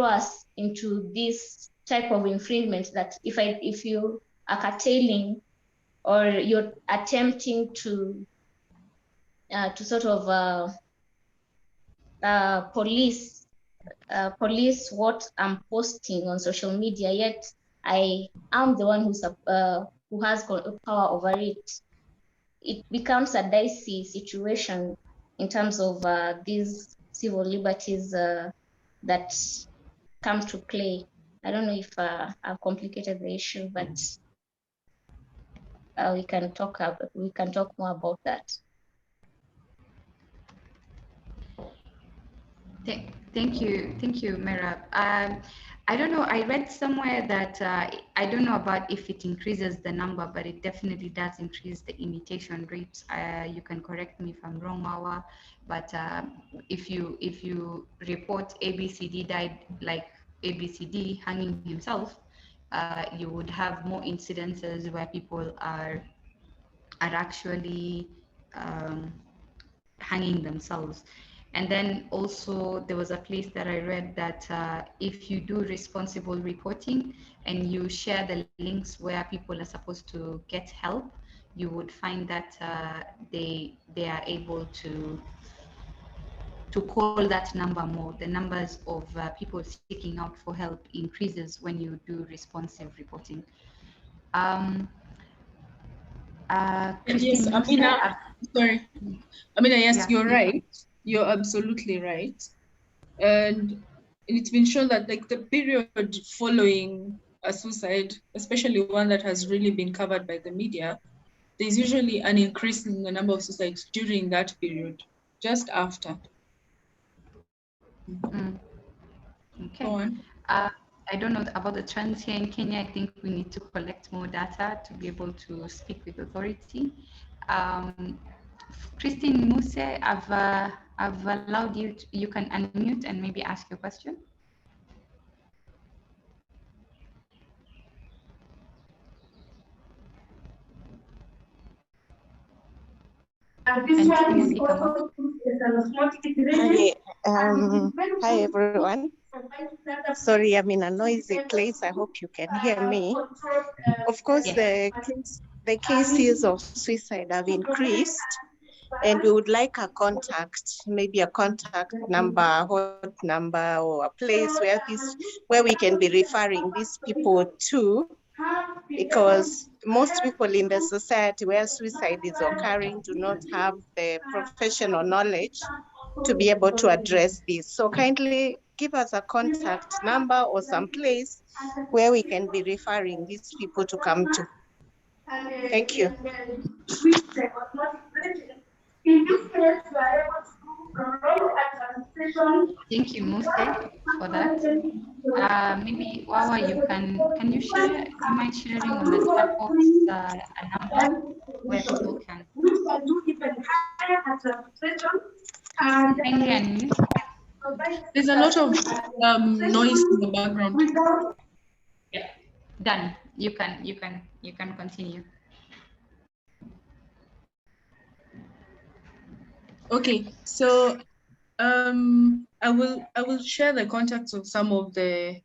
us into this type of infringement, that if you are curtailing or you're attempting to sort of police what I'm posting on social media, yet I am the one who has power over it. It becomes a dicey situation in terms of these civil liberties that come to play. I don't know if I've complicated the issue, but we can talk more about that. Thank you, Merab. I don't know, I read somewhere that I don't know about if it increases the number, but it definitely does increase the imitation rates. You can correct me if I'm wrong, Mawa, but if you report ABCD died, like ABCD hanging himself, you would have more incidences where people are actually hanging themselves. And then also there was a place that I read that if you do responsible reporting and you share the links where people are supposed to get help, you would find that they are able to to call that number more. The numbers of people seeking out for help increases when you do responsive reporting. Yes, Christine Amina, sorry. Amina, yes, yeah, you're right. You're absolutely right. And it's been shown that like the period following a suicide, especially one that has really been covered by the media, there's usually an increase in the number of suicides during that period, just after. Okay. Go on. I don't know about the trends here in Kenya. I think we need to collect more data to be able to speak with authority. Christine Muse, I've allowed you to, you can unmute and maybe ask your question. Okay, hi everyone. Sorry, I'm in a noisy place. I hope you can hear me. Of course, Yes. the cases of suicide have increased, and we would like a contact, maybe a contact number, hot number, or a place where we can be referring these people to, because most people in the society where suicide is occurring do not have the professional knowledge to be able to address this. So kindly give us a contact number or some place where we can be referring these people to come to. Thank you. Thank you, Muse, for that. Maybe Wawa, can you share? You mind sharing on the chat box a number where people can kindly unmute? There's a lot of noise in the background. Yeah. Done. You can continue. Okay, so I will share the contacts of some of the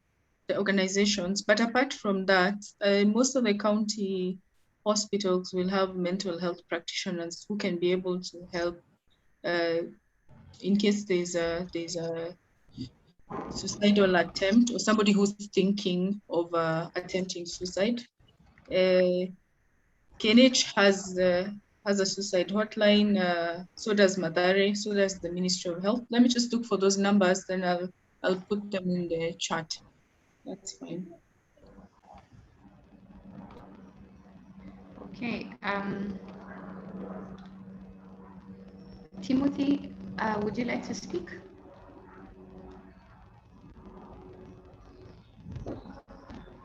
organizations, but apart from that, most of the county hospitals will have mental health practitioners who can be able to help in case there's a suicidal attempt or somebody who's thinking of attempting suicide. KNH has a suicide hotline, so does Madare, so does the Ministry of Health. Let me just look for those numbers, then I'll put them in the chat. That's fine. Okay. Timothy, would you like to speak?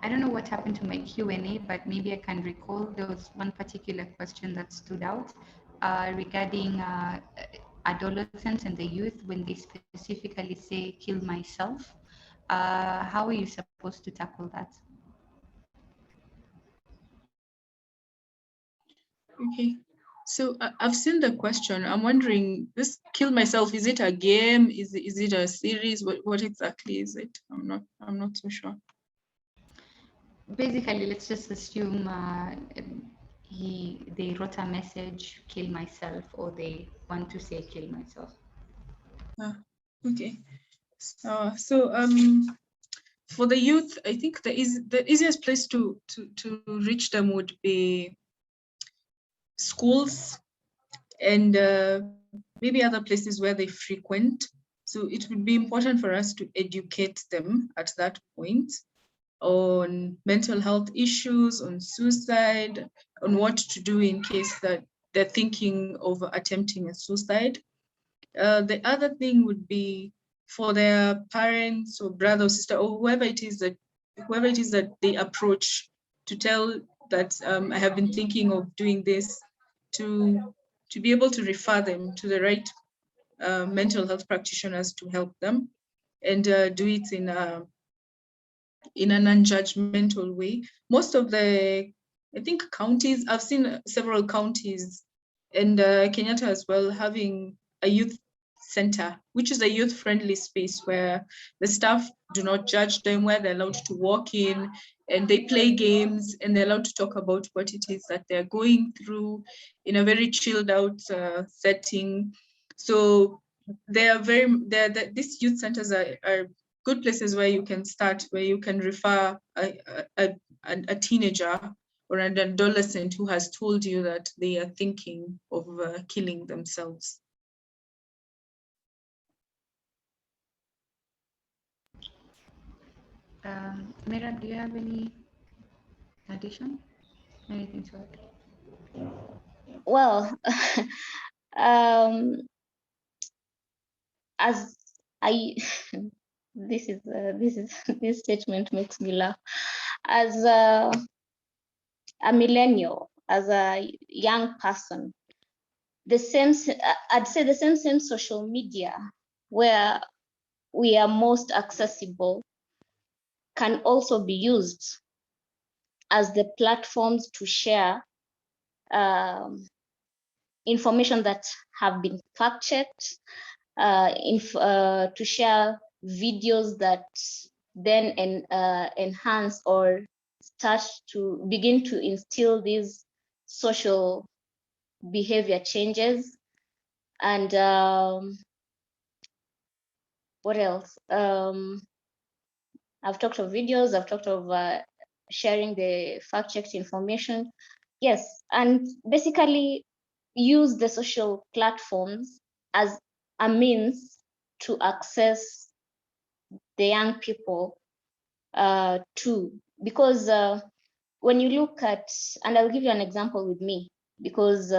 I don't know what happened to my Q&A, but maybe I can recall there was one particular question that stood out regarding adolescents and the youth when they specifically say kill myself. How are you supposed to tackle that? Okay, so I've seen the question. I'm wondering, this kill myself, is it a game? Is it a series? What exactly is it? I'm not so sure. Basically, let's just assume they wrote a message, kill myself, or they want to say kill myself. Okay. So for the youth, I think the easiest place to reach them would be schools and maybe other places where they frequent. So it would be important for us to educate them at that point on mental health issues, on suicide, on what to do in case that they're thinking of attempting a suicide. The other thing would be for their parents or brother or sister or whoever it is that they approach to tell that I have been thinking of doing this, to be able to refer them to the right mental health practitioners to help them and do it in a non-judgmental way. Most of the, I think, counties, I've seen several counties and Kenyatta as well, having a youth center, which is a youth-friendly space where the staff do not judge them, where they're allowed to walk in and they play games and they're allowed to talk about what it is that they're going through in a very chilled out setting. So these youth centers are good places where you can start, where you can refer a teenager or an adolescent who has told you that they are thinking of killing themselves. Mira, do you have any addition? Anything to add? Well, as I this statement makes me laugh. As a millennial, as a young person, I'd say the same social media where we are most accessible can also be used as the platforms to share information that have been fact-checked, to share videos that then enhance or start to begin to instill these social behavior changes. And what else? I've talked of videos, I've talked of sharing the fact-checked information. Yes, and basically use the social platforms as a means to access the young people too. Because when you look at, and I'll give you an example with me, because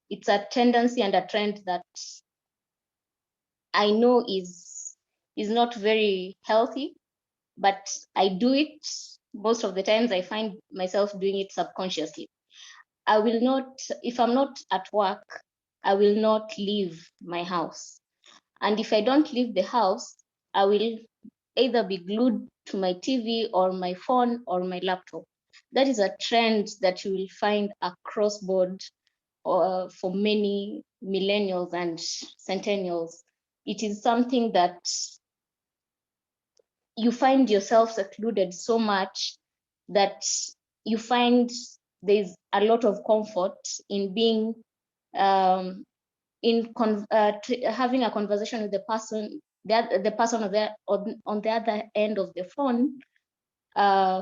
it's a tendency and a trend that I know is not very healthy, but I do it most of the times. I find myself doing it subconsciously. I will not, if I'm not at work, I will not leave my house. And if I don't leave the house, I will either be glued to my TV or my phone or my laptop. That is a trend that you will find across board for many millennials and centennials. It is something that you find yourself secluded so much that you find there's a lot of comfort in being having a conversation with the person, the person on the other end of the phone,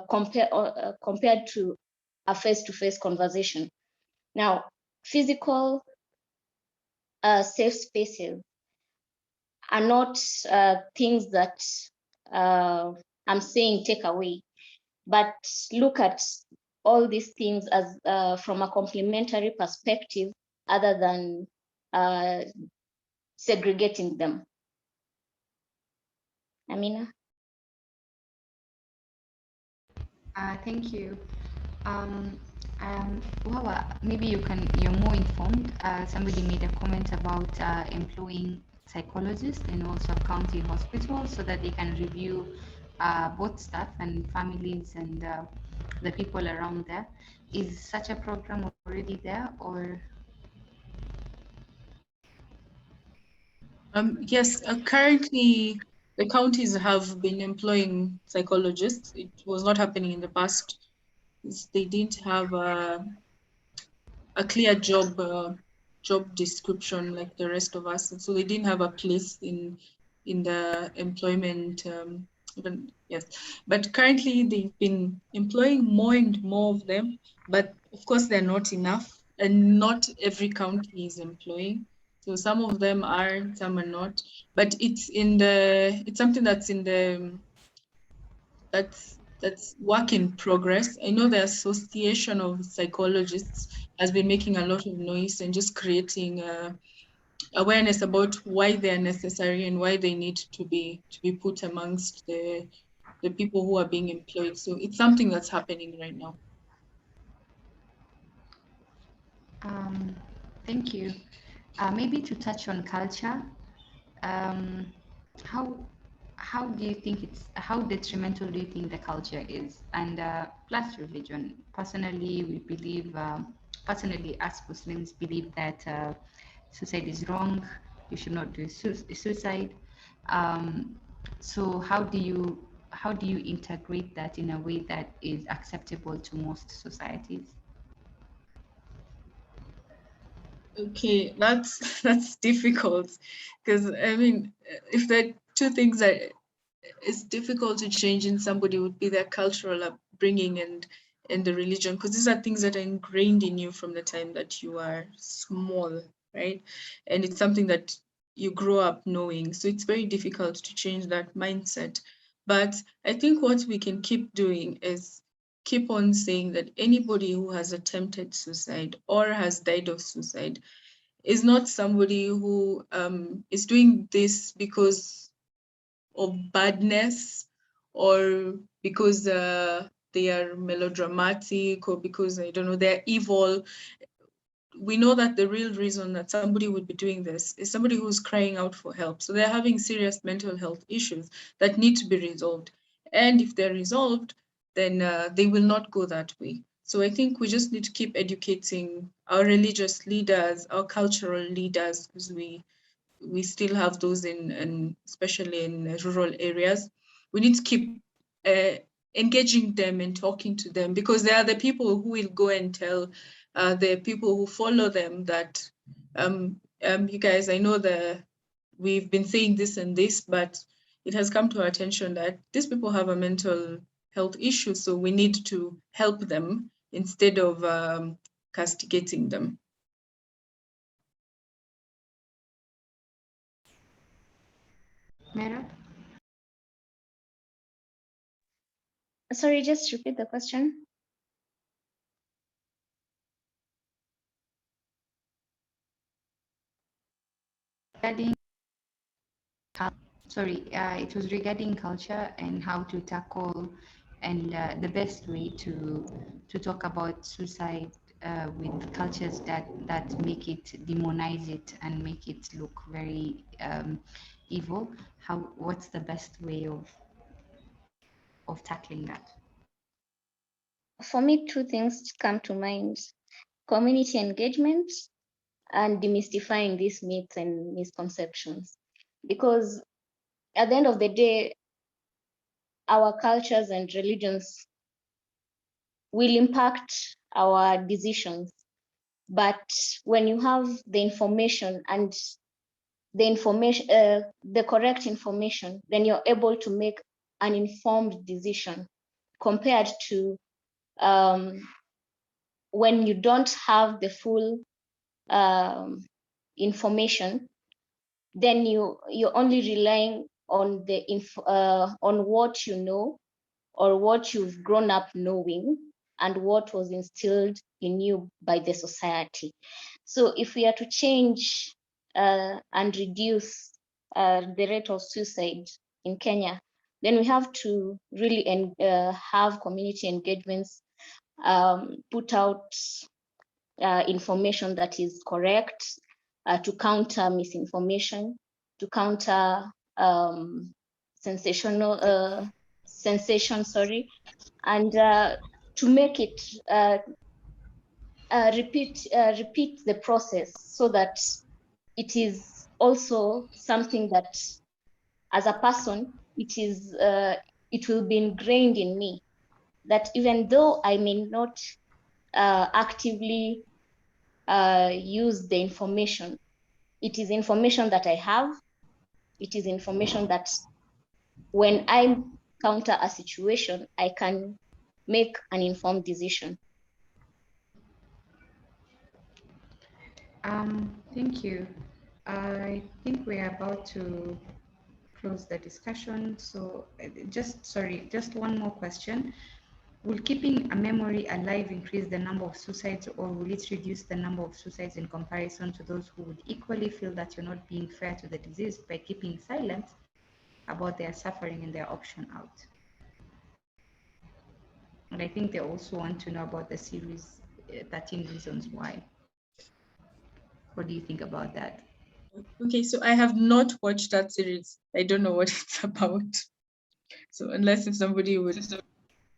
compared to a face-to-face conversation. Now, physical safe spaces are not things that I'm saying take away, but look at all these things as from a complementary perspective, other than segregating them. Amina? Thank you. Wawa, maybe you're more informed. Somebody made a comment about employing psychologists in all sub-county hospitals so that they can review both staff and families and the people around there. Is such a program already there, or? Yes, currently the counties have been employing psychologists. It was not happening in the past. They didn't have a clear job description like the rest of us, and so they didn't have a place in the employment. Yes, but currently they've been employing more and more of them, but of course they're not enough, and not every county is employing. So some of them are, some are not. But it's something that's in the that's work in progress. I know the Association of Psychologists has been making a lot of noise and just creating awareness about why they are necessary and why they need to be put amongst the people who are being employed. So it's something that's happening right now. Thank you. Maybe to touch on culture, how do you think how detrimental do you think the culture is? And plus religion. Personally, we believe, personally, us Muslims believe that suicide is wrong. You should not do suicide. So how do you integrate that in a way that is acceptable to most societies? Okay, that's difficult, because I mean, if there are two things that is difficult to change in somebody, would be their cultural upbringing and the religion, because these are things that are ingrained in you from the time that you are small, right? And it's something that you grow up knowing. So it's very difficult to change that mindset. But I think what we can keep doing is keep on saying that anybody who has attempted suicide or has died of suicide is not somebody who is doing this because of badness or because they are melodramatic or because, I don't know, they're evil. We know that the real reason that somebody would be doing this is somebody who's crying out for help. So they're having serious mental health issues that need to be resolved. And if they're resolved, then they will not go that way. So I think we just need to keep educating our religious leaders, our cultural leaders, because we still have those in especially in rural areas. We need to keep engaging them and talking to them, because they are the people who will go and tell the people who follow them that you guys, I know we've been saying this and this, but it has come to our attention that these people have a mental health issue, so we need to help them instead of castigating them. Mera? Sorry, just repeat the question. Regarding, sorry, it was regarding culture and how to tackle and the best way to talk about suicide with cultures that make it, demonize it and make it look very evil. What's the best way of tackling that? For me, two things come to mind: community engagement and demystifying these myths and misconceptions. Because at the end of the day, our cultures and religions will impact our decisions. But when you have the information and the correct information, then you're able to make an informed decision, compared to when you don't have the full information, then you're only relying on on what you know or what you've grown up knowing and what was instilled in you by the society. So if we are to change and reduce the rate of suicide in Kenya, then we have to really have community engagements, put out information that is correct, to counter misinformation, to counter sensation, sorry, and to make it repeat the process, so that it is also something that, as a person, it will be ingrained in me, that even though I may not actively use the information, it is information that I have. It is information that when I counter a situation, I can make an informed decision. Thank you. I think we're about to close the discussion. So just one more question. Will keeping a memory alive increase the number of suicides, or will it reduce the number of suicides in comparison to those who would equally feel that you're not being fair to the deceased by keeping silent about their suffering and their option out? And I think they also want to know about the series 13 Reasons Why. What do you think about that? Okay, so I have not watched that series. I don't know what it's about. So unless if somebody would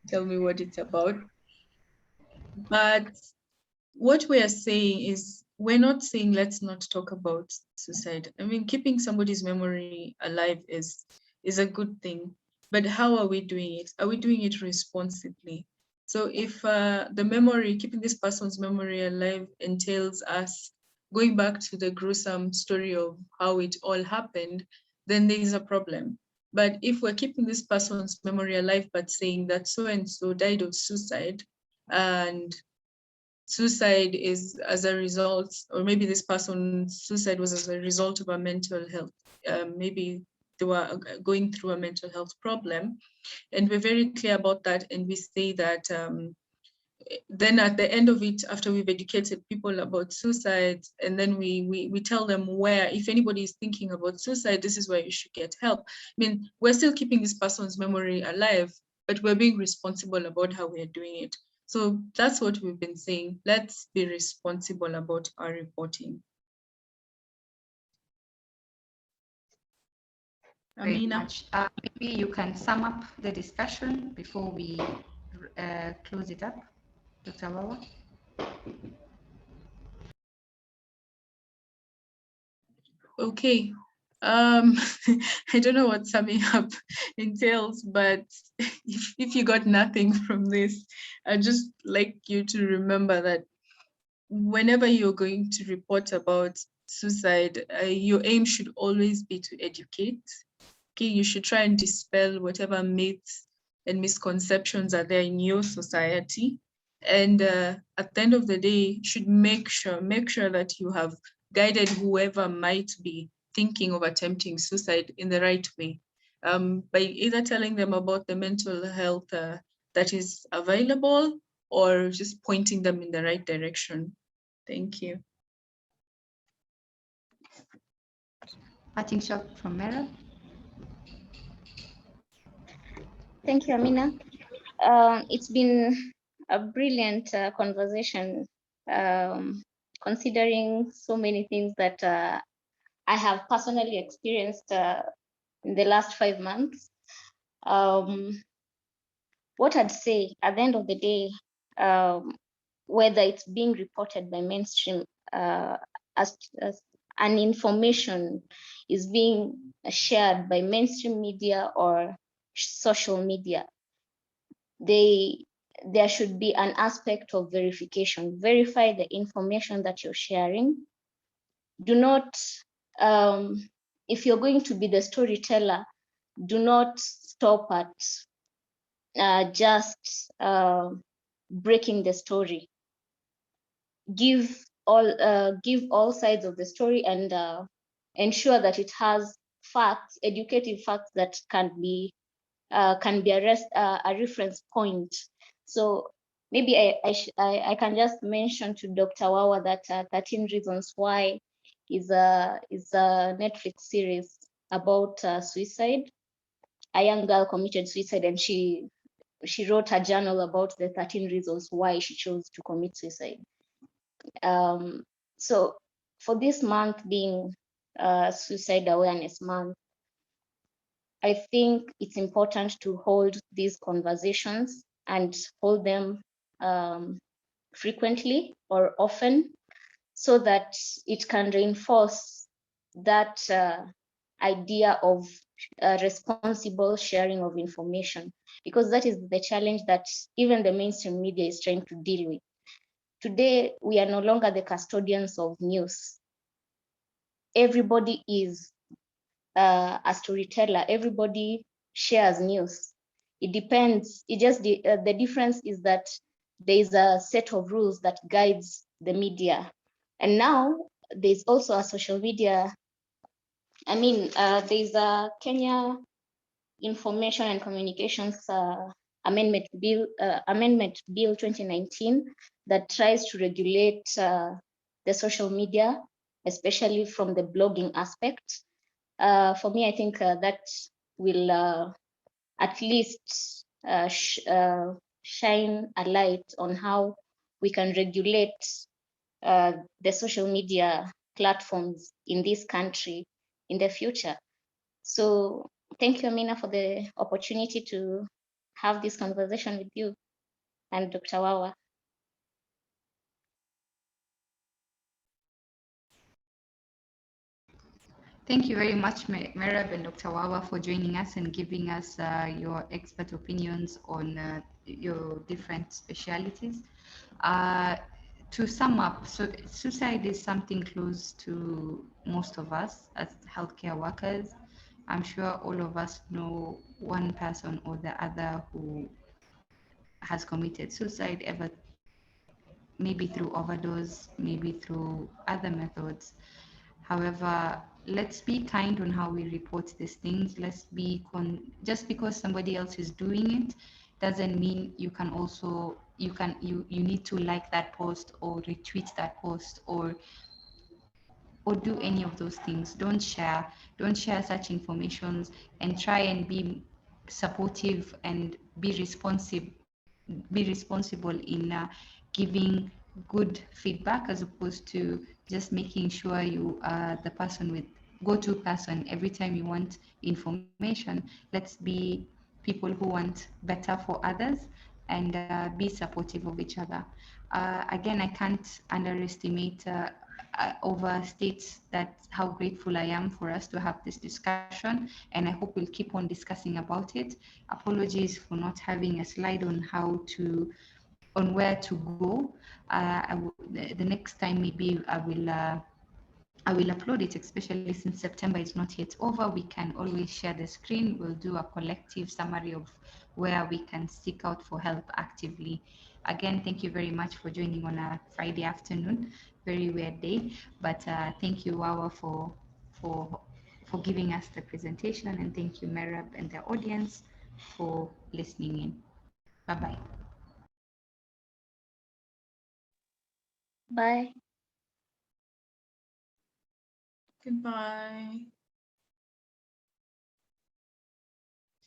tell me what it's about. But what we are saying is, we're not saying let's not talk about suicide. I mean, keeping somebody's memory alive is a good thing. But how are we doing it? Are we doing it responsibly? So if keeping this person's memory alive entails us going back to the gruesome story of how it all happened, then there is a problem. But if we're keeping this person's memory alive, but saying that so and so died of suicide, and suicide is as a result, or maybe this person's suicide was as a result of a mental health, maybe they were going through a mental health problem, and we're very clear about that, and we say that then at the end of it, after we've educated people about suicide, and then we tell them where, if anybody is thinking about suicide, this is where you should get help. I mean, we're still keeping this person's memory alive, but we're being responsible about how we're doing it. So that's what we've been saying. Let's be responsible about our reporting. Very Amina? much. Maybe you can sum up the discussion before we close it up, Dr. Wawa. Okay. I don't know what summing up entails, but if you got nothing from this, I'd just like you to remember that whenever you're going to report about suicide, your aim should always be to educate. Okay, you should try and dispel whatever myths and misconceptions are there in your society. And at the end of the day, you should make sure that you have guided whoever might be thinking of attempting suicide in the right way, by either telling them about the mental health that is available, or just pointing them in the right direction. Thank you. Parting shot from Mera. Thank you, Amina. It's been a brilliant conversation, considering so many things that I have personally experienced in the last 5 months. What I'd say at the end of the day, whether it's being reported by mainstream as an information is being shared by mainstream media or social media, there should be an aspect of verification. Verify the information that you're sharing. Do not, if you're going to be the storyteller, do not stop at just breaking the story. Give all sides of the story, and ensure that it has facts, educative facts that can be a reference point. So maybe I can just mention to Dr. Wawa that 13 Reasons Why is a Netflix series about suicide. A young girl committed suicide, and she wrote a journal about the 13 reasons why she chose to commit suicide. So for this month being Suicide Awareness Month, I think it's important to hold these conversations and hold them frequently or often, so that it can reinforce that idea of responsible sharing of information, because that is the challenge that even the mainstream media is trying to deal with. Today, we are no longer the custodians of news. Everybody is a storyteller. Everybody shares news. It depends. The difference is that there is a set of rules that guides the media, and now there's also a social media. I mean, there's a Kenya Information and Communications Amendment Bill 2019 that tries to regulate the social media, especially from the blogging aspect. For me, I think that will at least shine a light on how we can regulate the social media platforms in this country in the future. So thank you, Amina, for the opportunity to have this conversation with you and Dr. Wawa. Thank you very much, Merab and Dr. Wawa, for joining us and giving us your expert opinions on your different specialities. to sum up, so suicide is something close to most of us as healthcare workers. I'm sure all of us know one person or the other who has committed suicide, ever maybe through overdose, maybe through other methods. However, let's be kind on how we report these things. Let's be just because somebody else is doing it doesn't mean you can also you need to like that post or retweet that post or do any of those things. Don't share such informations, and try and be supportive and be responsible in giving good feedback, as opposed to just making sure you are the person with go-to person every time you want information. Let's be people who want better for others, and be supportive of each other. Again, I can't underestimate overstate that how grateful I am for us to have this discussion, and I hope we'll keep on discussing about it. Apologies for not having a slide on where to go. The next time maybe I will upload it, especially since September is not yet over. We can always share the screen. We'll do a collective summary of where we can seek out for help actively. Again, thank you very much for joining on a Friday afternoon. Very weird day, but thank you, Wawa, for giving us the presentation, and thank you, Merab, and the audience for listening in. Bye-bye. Bye. Goodbye.